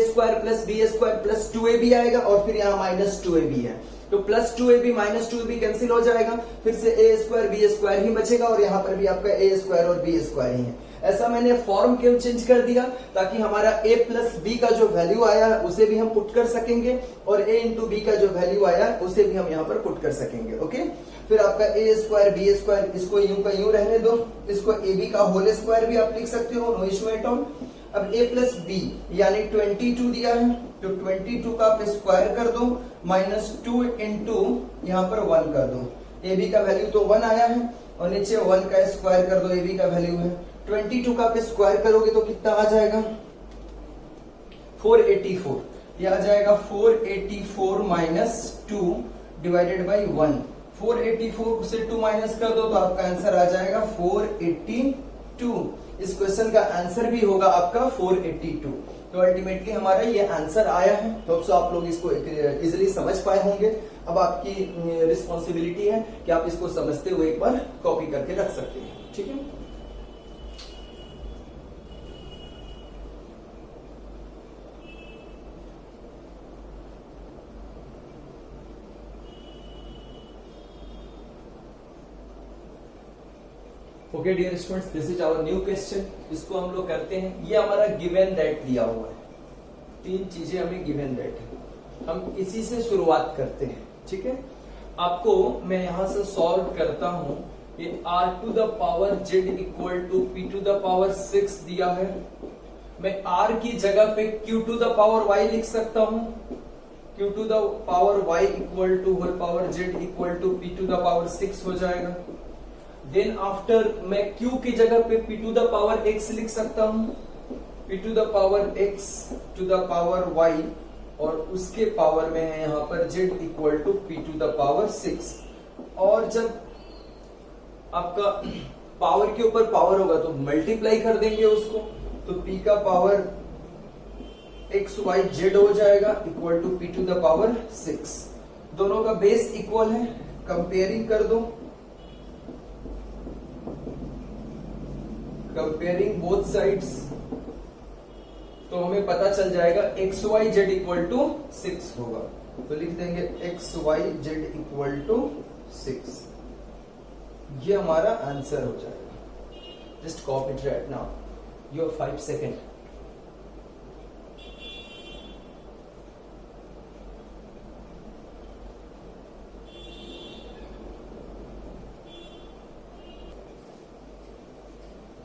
square plus B square plus 2ab आएगा और फिर यहाँ माइनस 2ab है, तो plus 2ab minus 2ab cancel हो जाएगा, फिर से a स्क्वायर बी स्क्वायर ही बचेगा और यहाँ पर भी आपका a स्क्वायर और b स्क्वायर ही है। ऐसा मैंने फॉर्म क्यों चेंज कर दिया, ताकि हमारा a प्लस बी का जो वैल्यू आया उसे भी हम पुट कर सकेंगे और a इंटू बी का जो वैल्यू आया उसे भी हम यहाँ पर पुट कर सकेंगे। ओके, फिर आपका a स्क्वायर बी स्क्वायर, इसको यूं का यूं रहने दो, इसको ab का होल स्क्वायर भी आप लिख सकते हो, नो इशू एट ऑल। अब a प्लस बी यानी 22 दिया है तो 22 का आप स्क्वायर कर दो माइनस 2 इंटू यहाँ पर 1 कर दो, ab का वैल्यू तो 1 आया है और नीचे 1 का स्क्वायर कर दो, ab का वैल्यू है 22 का आप स्क्वायर करोगे तो कितना आ जाएगा 484, ये आ जाएगा 484 माइनस 2 डिवाइडेड बाई 1। 484 से 2 माइनस कर दो तो आपका आंसर आ जाएगा 482। इस क्वेश्चन का आंसर भी होगा आपका 482। तो अल्टीमेटली हमारा ये आंसर आया है। तो आप लोग इसको इजिली समझ पाए होंगे। अब आपकी रिस्पॉन्सिबिलिटी है कि आप इसको समझते हुए एक बार कॉपी करके रख सकते हैं। ठीक है, okay dear students, this is our new question. इसको हम लोग करते हैं। ये हमारा गिवन दैट दिया हुआ है, 3 चीजें हमें गिवन दैट है, हम इसी से शुरुआत करते हैं। ठीक है, आपको मैं यहां से सॉल्व करता हूं। ये r to the power z equal to p to the power 6 दिया है। मैं r की जगह पे q to the power y लिख सकता हूं। q to the power y equal to whole power z equal to p to the power 6 हो जाएगा। देन आफ्टर मैं q की जगह पे p to the power x लिख सकता हूं, p to the power x to the power y और उसके पावर में है यहां पर z equal to p to the power 6। और जब आपका पावर के ऊपर पावर होगा तो मल्टीप्लाई कर देंगे उसको, तो p का पावर x y z हो जाएगा equal to p to the power 6। दोनों का बेस इक्वल है, कंपेयरिंग कर दो, कंपेयरिंग बोथ साइड्स, तो हमें पता चल जाएगा x y z equal to 6 होगा। तो लिख देंगे x y z equal to 6, ये हमारा आंसर हो जाएगा। Just copy it right now, your 5 second.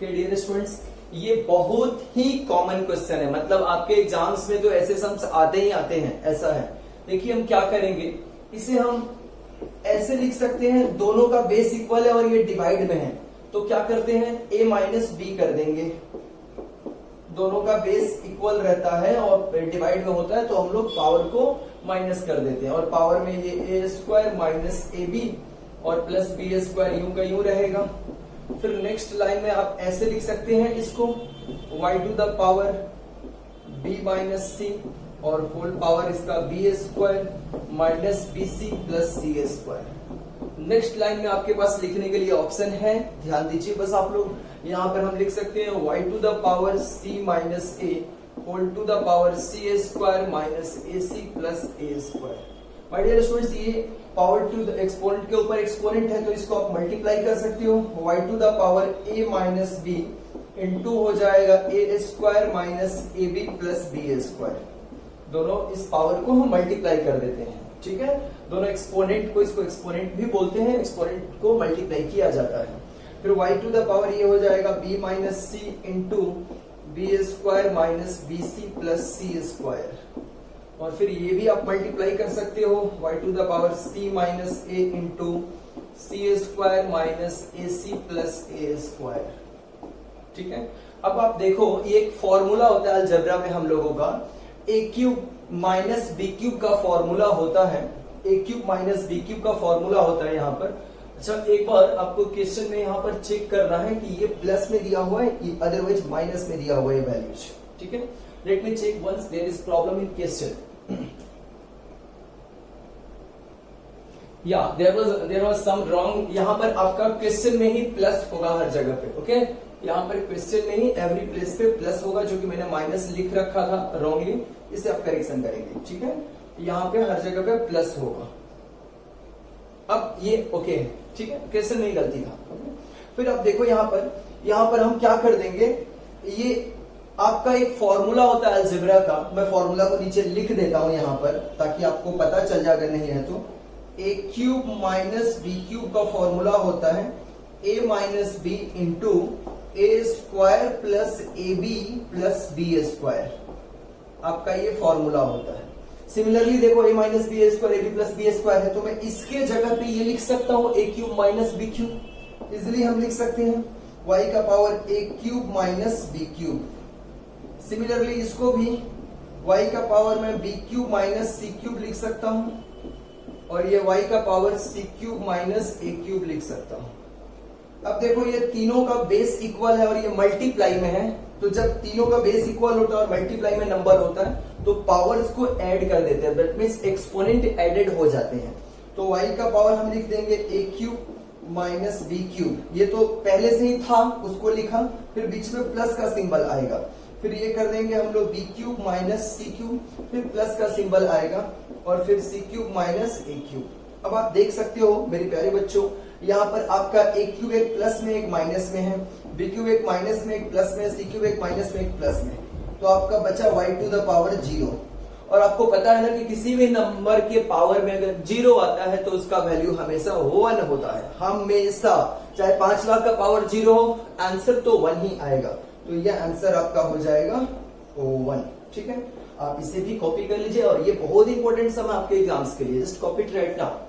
Dear students, ये बहुत ही कॉमन क्वेश्चन है, मतलब आपके एग्जाम्स में तो ऐसे सम्स आते ही आते हैं, ऐसा है। देखिए हम क्या करेंगे, इसे हम ऐसे लिख सकते हैं, दोनों का बेस इक्वल है और ये डिवाइड में है, तो क्या करते हैं a माइनस बी कर देंगे। दोनों का बेस इक्वल रहता है और डिवाइड में होता है, तो हम लोग पावर को माइनस कर देते हैं, और पावर में ये a square minus A b और प्लस बी स्क्वायर यूं का यूं रहेगा। फिर नेक्स्ट लाइन में आप ऐसे लिख सकते हैं इसको, y to the power b minus C और होल पावर इसका B square minus B C plus C square. Next line में आपके पास लिखने के लिए ऑप्शन है, ध्यान दीजिए बस आप लोग। यहाँ पर हम लिख सकते हैं y to the power c minus a whole to the power c square minus a c plus a square. My dear students, ये पावर टू द एक्सपोनेंट के ऊपर एक्सपोनेंट है, तो इसको आप मल्टीप्लाई कर सकते हो। y to the power a minus B into हो जाएगा A square minus A B plus B square. दोनों इस पावर को हम मल्टीप्लाई कर देते हैं, ठीक है। दोनों एक्सपोनेंट को, इसको एक्सपोनेंट भी बोलते हैं, एक्सपोनेंट को मल्टीप्लाई किया जाता है। फिर y टू द पावर ये हो जाएगा b minus C into B square minus B C plus C square. और फिर ये भी आप मल्टीप्लाई कर सकते हो, y to the power c minus a into c square minus a c plus a square, ठीक है। अब आप देखो, ये एक फॉर्मूला होता है अलजेब्रा में हम लोगों का, ए क्यूब माइनस बी क्यूब का फॉर्मूला होता है, ए क्यूब माइनस बी क्यूब का फॉर्मूला होता है यहाँ पर। अच्छा, एक बार आपको क्वेश्चन में यहाँ पर चेक करना है कि ये प्लस में दिया हुआ है, ये अदरवाइज माइनस में दिया हुआ है वैल्यूज, ठीक है। Let me check once there is problem in question. या देयर वाज सम रॉन्ग, यहाँ पर आपका क्वेश्चन में ही प्लस होगा हर जगह पे, ओके। यहाँ पर क्वेश्चन में ही एवरी प्लेस पे प्लस होगा, जो कि मैंने माइनस लिख रखा था रॉन्गली, इसे आप करेक्शन करेंगे, ठीक है। यहाँ पे हर जगह पे प्लस होगा। अब ये ओके है, ठीक है, क्वेश्चन में ही गलती था, ओके। फिर अब देखो यहाँ पर हम क्या कर देंगे, ये आपका एक फॉर्मूला होता है अलजेब्रा का, मैं फॉर्मूला को नीचे लिख देता हूं यहाँ पर ताकि आपको पता चल जाए, अगर नहीं है तो। A cube minus B cube का फॉर्मूला होता है A minus B into A square plus A B plus B square, आपका ये फॉर्मूला होता है। सिमिलरली देखो, A minus B square A B plus B square है, तो मैं इसके जगह पे ये लिख सकता हूं A cube minus B cube. Easily हम लिख सकते हैं y का power A cube minus B cube. Similarly इसको भी y का पावर में B cube minus C cube लिख सकता हूं, और ये y का power C cube minus A cube लिख सकता हूं। अब देखो, ये तीनों का बेस इक्वल है और ये मल्टीप्लाई में है, तो जब तीनों का बेस इक्वल होता है और मल्टीप्लाई में नंबर होता है, तो पावर्स को ऐड कर देते हैं, दैट मींस एक्सपोनेंट एडेड हो जाते हैं। तो y का पावर हम लिख देंगे ए क्यूब माइनस बी क्यूब, ये तो पहले से ही था, उसको लिखा, फिर बीच में प्लस का सिंबल आएगा। फिर ये कर देंगे हम लोग B cube minus C cube, फिर प्लस का सिंबल आएगा, और फिर सी क्यूब माइनस ए क्यूब। अब आप देख सकते हो मेरे प्यारे बच्चों, यहाँ पर आपका ए क्यूब एक प्लस में एक माइनस में है, बी क्यूब एक माइनस में एक प्लस में, सी क्यूब एक माइनस में एक प्लस में, तो आपका बचा y टू द पावर 0। और आपको पता है ना कि किसी भी नंबर के पावर में अगर 0 आता है तो उसका वैल्यू हमेशा 1 होता है, हमेशा, चाहे 5 लाख का पावर 0 हो, आंसर तो 1 ही आएगा। तो यह आंसर आपका हो जाएगा 1, ठीक है। आप इसे भी कॉपी कर लीजिए, और ये बहुत इंपॉर्टेंट सम है आपके एग्जाम्स के लिए, just copy it right now.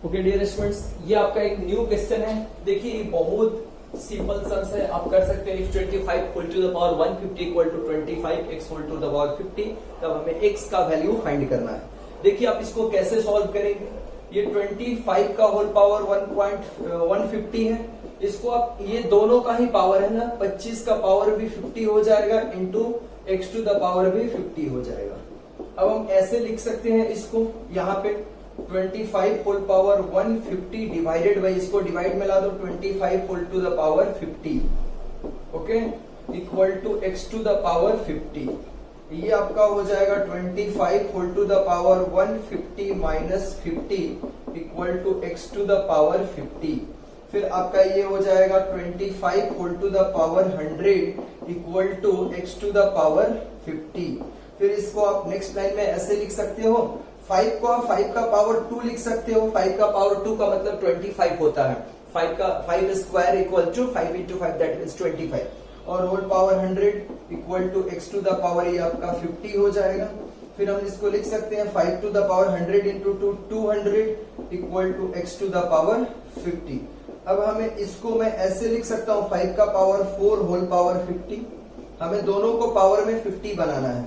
Okay dear students, ये आपका एक न्यू क्वेश्चन है। देखिए, ये बहुत सिंपल सन्स है, आप कर सकते हैं। If 25 whole to the power 150 equal to 25 x whole to the power 50, तब हमें x का वैल्यू फाइंड करना है। देखिए आप इसको कैसे सॉल्व करेंगे। ये 25 का होल पावर 150 है, इसको आप, ये दोनों का ही पावर है ना, 25 का पावर भी 50 हो जाएगा into x to the power भी 50 हो जाएगा। अब हम ऐसे लिख सकते हैं इसको, यहाँ पे 25 होल पावर 150 डिवाइडेड बाई, इसको डिवाइड में ला दो, 25 whole to the power 50, okay, equal to x to the power 50। ये आपका हो जाएगा 25 whole to the power 150 minus 50 equal to x to the power 50। फिर आपका ये हो जाएगा 25 whole to the power 100 equal to x to the power 50। फिर इसको आप नेक्स्ट लाइन में ऐसे लिख सकते हो, 5 को आप 5 का पावर 2 लिख सकते हो, 5 का पावर 2 का मतलब 25 होता है, 5 square equal to 5 into 5 that is 25, और whole power 100 equal to x to the power ये आपका 50 हो जाएगा। फिर हम इसको लिख सकते हैं 5 to the power 100 into 200 equal to x to the power 50। अब हमें इसको मैं ऐसे लिख सकता हूँ 5 का पावर 4 होल पावर 50। हमें दोनों को पावर में 50 बनाना है,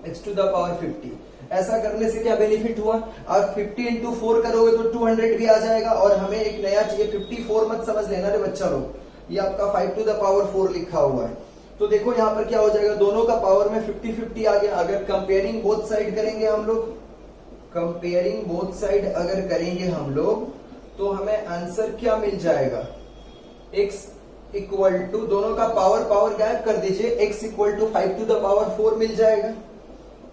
x टू द पावर 50। ऐसा करने से क्या बेनिफिट हुआ, आप 50 इंटू 4 करोगे तो 200 भी आ जाएगा, और हमें एक नया चाहिए 54 मत समझ लेना रे बच्चा लोग, ये आपका 5 टू द पावर 4 लिखा हुआ है। तो देखो यहाँ पर क्या हो जाएगा, दोनों का पावर में 50-50 आ गया। अगर कंपेयरिंग बोथ साइड करेंगे हम लोग, कंपेयरिंग बोथ साइड अगर करेंगे हम लोग, तो हमें आंसर क्या मिल जाएगा, x इक्वल टू, दोनों का पावर गायब कर दीजिए, x equal to 5 to the power 4 मिल जाएगा।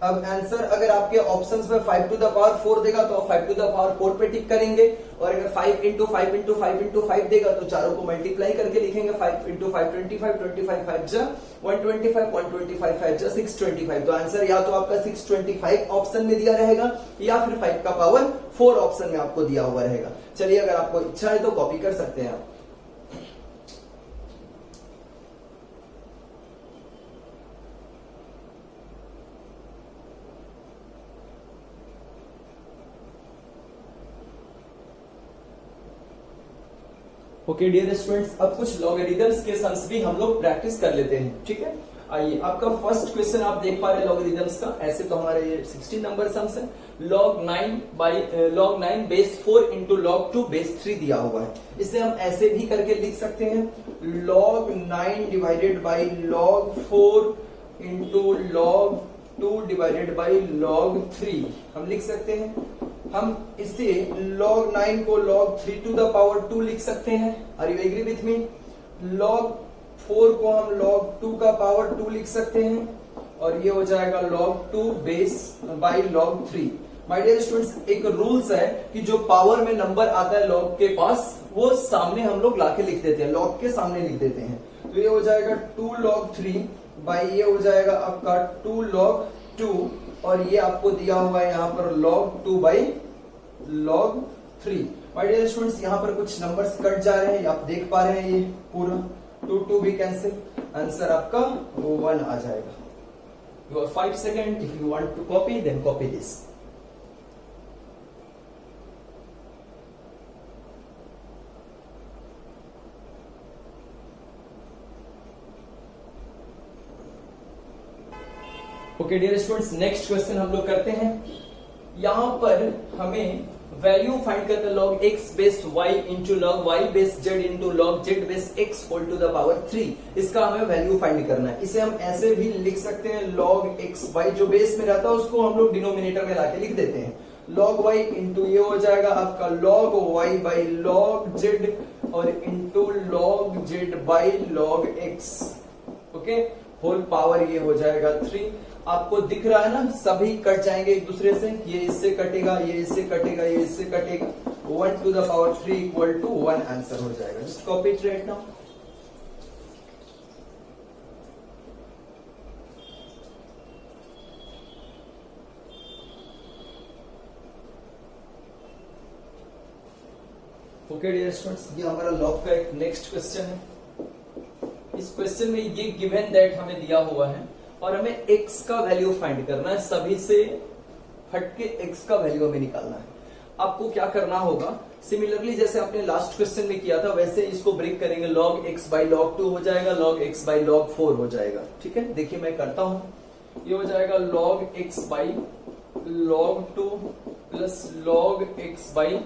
अब आंसर अगर आपके ऑप्शंस में 5 टू द पावर 4 देगा तो आप 5 टू द पावर 4 पे टिक करेंगे, और अगर 5 इंटू 5 इंटू 5 इंटू 5 देगा तो चारों को मल्टीप्लाई करके लिखेंगे, 5 इंटू 5 25, 25 5 जा 125, 125 5 जा 625। तो आंसर या तो आपका 625 ऑप्शन में दिया रहेगा, या फिर 5 का पावर 4 ऑप्शन में आपको दिया हुआ रहेगा। चलिए अगर आपको इच्छा है तो कॉपी कर सकते हैं आप। ओके डियर स्टूडेंट्स, अब कुछ लॉगरिथम्स के सम्स भी हम लोग प्रैक्टिस कर लेते हैं, ठीक है। आइए, आपका फर्स्ट क्वेश्चन आप देख पा रहे हैं लॉगरिथम्स का। ऐसे तो हमारे ये 16 नंबर सम्स है। log 9 base 4 into log 2 base 3 दिया हुआ है। इसे हम ऐसे भी करके लिख सकते हैं, log 9 divided by log 4 into log 2 divided by log 3 हम लिख सकते हैं। हम इसे log 9 को log 3 टू द पावर 2 लिख सकते हैं। Are you agree with me? log 4 को हम log 2 का पावर 2 लिख सकते हैं, और ये हो जाएगा log 2 base by log 3। My dear students, एक रूल्स है कि जो पावर में नंबर आता है log के पास, वो सामने हम लोग लाके लिख देते हैं, log के सामने लिख देते हैं। तो ये हो जाएगा 2 log 3 बाई ये हो जाएगा आपका 2 log 2, और ये आपको दिया हुआ है यहाँ पर log 2 by log 3। My dear students, यहाँ पर कुछ नंबर्स कट जा रहे हैं, आप देख पा रहे हैं, ये पूरा 2 भी कैंसिल, आंसर आपका 1 आ जाएगा। You have 5 seconds. If you want to copy, then copy this. Okay dear students, next question हम लोग करते हैं। यहां पर हमें वैल्यू फाइंड करते हैं log x base y into log y base z into log z base x whole to the power 3। इसका हमें वैल्यू फाइंड करना है। इसे हम ऐसे भी लिख सकते हैं, log x y जो बेस में रहता है उसको हम लोग डिनोमिनेटर में लाके लिख देते हैं, log y इंटू ये हो जाएगा आपका log y by log z, और into log z by log x, okay, whole power ये हो जाएगा 3। आपको दिख रहा है ना, सभी कट जाएंगे एक दूसरे से, ये इससे कटेगा, ये इससे कटेगा, ये इससे कटेगा, 1 to the power 3 equal to 1 answer हो जाएगा। Just copy it right now. Okay dear students, ये हमारा लॉग का एक नेक्स्ट क्वेश्चन है। इस क्वेश्चन में ये गिवन दैट हमें दिया हुआ है, और हमें x का वैल्यू फाइंड करना है, सभी से हटके x का वैल्यू हमें निकालना है। आपको क्या करना होगा, सिमिलरली जैसे आपने लास्ट क्वेश्चन में किया था, वैसे इसको ब्रेक करेंगे, log x बाई log 2 हो जाएगा, log x बाई log 4 हो जाएगा, ठीक है। देखिए मैं करता हूं, ये हो जाएगा log x by log 2 plus log x by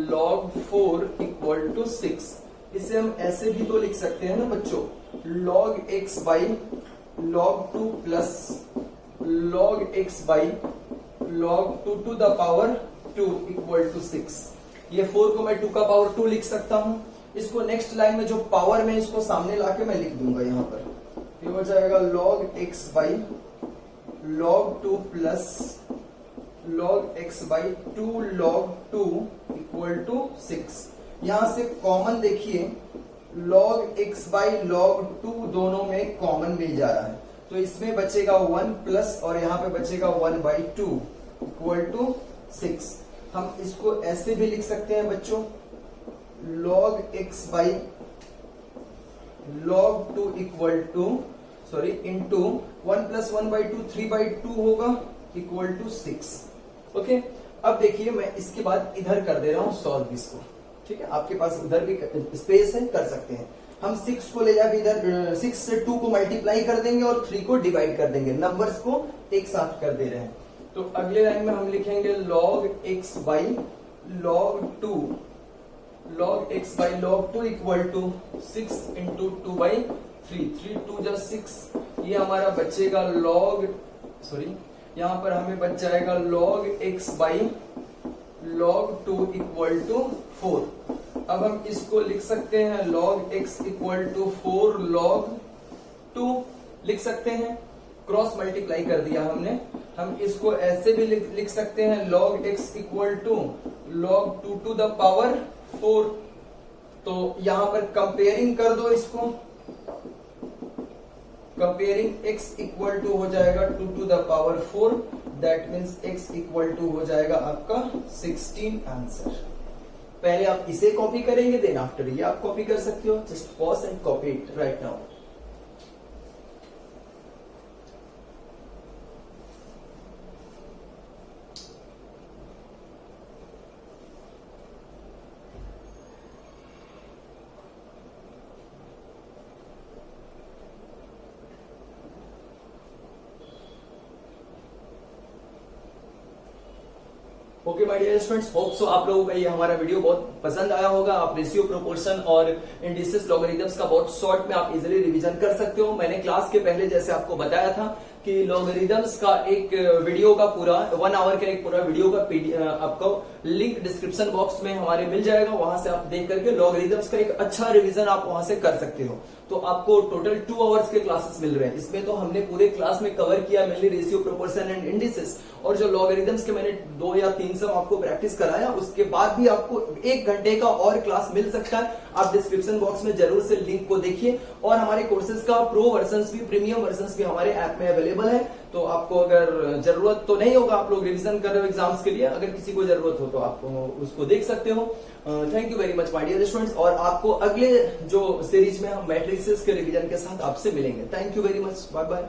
log 4 equal to 6। इसे हम ऐसे भी तो लिख सकते हैं ना बच्चों, log x by log 2 plus log x by log 2 to the power 2 equal to 6। ये 4 को मैं 2 का पावर 2 लिख सकता हूं। इसको नेक्स्ट लाइन में जो पावर में इसको सामने लाके मैं लिख दूंगा, यहां पर ये हो जाएगा log x by log 2 plus log x by 2 log 2 equal to 6। यहां से कॉमन देखिए, log x बाई log 2 दोनों में कॉमन मिल जा रहा है, तो इसमें बचेगा 1 प्लस, और यहाँ पे बचेगा 1 बाई 2 इक्वल टू 6। हम इसको ऐसे भी लिख सकते हैं बच्चों, log x by log 2 equal two into 1 plus 1 by 2 3 by 2 होगा इक्वल टू 6। ओके, अब देखिए मैं इसके बाद इधर कर दे रहा हूं सॉल्व इसको। ठीक है, आपके पास उधर भी स्पेस है, कर सकते हैं। हम 6 को ले जाके इधर 6 से 2 को मल्टीप्लाई कर देंगे और 3 को डिवाइड कर देंगे, नंबर्स को एक साथ कर दे रहे हैं। तो अगले लाइन में हम लिखेंगे log x by log 2 equal to 6 into 2 by 3 2 जा 6, ये हमारा बचेगा यहाँ पर हमें बच जाएगा log x by log 2 equal to 4। अब हम इसको लिख सकते हैं log x equal to 4 log 2 लिख सकते हैं, क्रॉस मल्टीप्लाई कर दिया हमने। हम इसको ऐसे भी लिख सकते हैं log x equal to log 2 to the power 4। तो यहां पर कंपेयरिंग कर दो इसको, कंपेयरिंग x इक्वल टू हो जाएगा 2 to the power 4, that means x equal to हो जाएगा आपका 16 आंसर। पहले आप इसे कॉपी करेंगे, देन आफ्टर ये आप कॉपी कर सकते हो। Just pause and copy it right now. Okay my dear students, hope so आप लोगों का ये हमारा वीडियो बहुत पसंद आया होगा। आप रेशियो, प्रोपोर्शन और इंडिसेस, लॉगरिथम्स का बहुत शॉर्ट में आप इजीली रिवीजन कर सकते हो। मैंने क्लास के पहले जैसे आपको बताया था कि लॉगरिथम्स का एक वीडियो का पूरा 1 आवर का एक पूरा वीडियो का आपको लिंक डिस्क्रिप्शन बॉक्स में हमारे मिल जाएगा, वहां से आप देख करके लॉगरिथम्स का एक अच्छा रिवीजन आप वहां से कर सकते हो। तो आपको टोटल 2 आवर्स के क्लासेस मिल रहे हैं। इसमें तो हमने पूरे क्लास में कवर किया mainly ratio, proportion and indices, और जो लॉगरिथम्स के मैंने 2 या 3 सब आपको प्रैक्टिस कराया, उसके बाद भी आपको 1 घंटे का और क्लास मिल सकता है। आप डिस्क्रिप्शन बॉक्स में जरूर से लिंक को देखिए, और हमारे कोर्सेज का प्रो वर्जन भी, प्रीमियम वर्जन भी हमारे ऐप में अवेलेबल है। तो आपको अगर जरूरत तो नहीं होगा, आप लोग रिवीजन कर रहे हो एग्जाम्स के लिए, अगर किसी को जरूरत हो तो आप उसको देख सकते हो। Thank you very much my dear students, और आपको अगले जो सीरीज में हम मैट्रिसेस के रिवीजन के साथ आपसे मिलेंगे। Thank you very much, bye bye.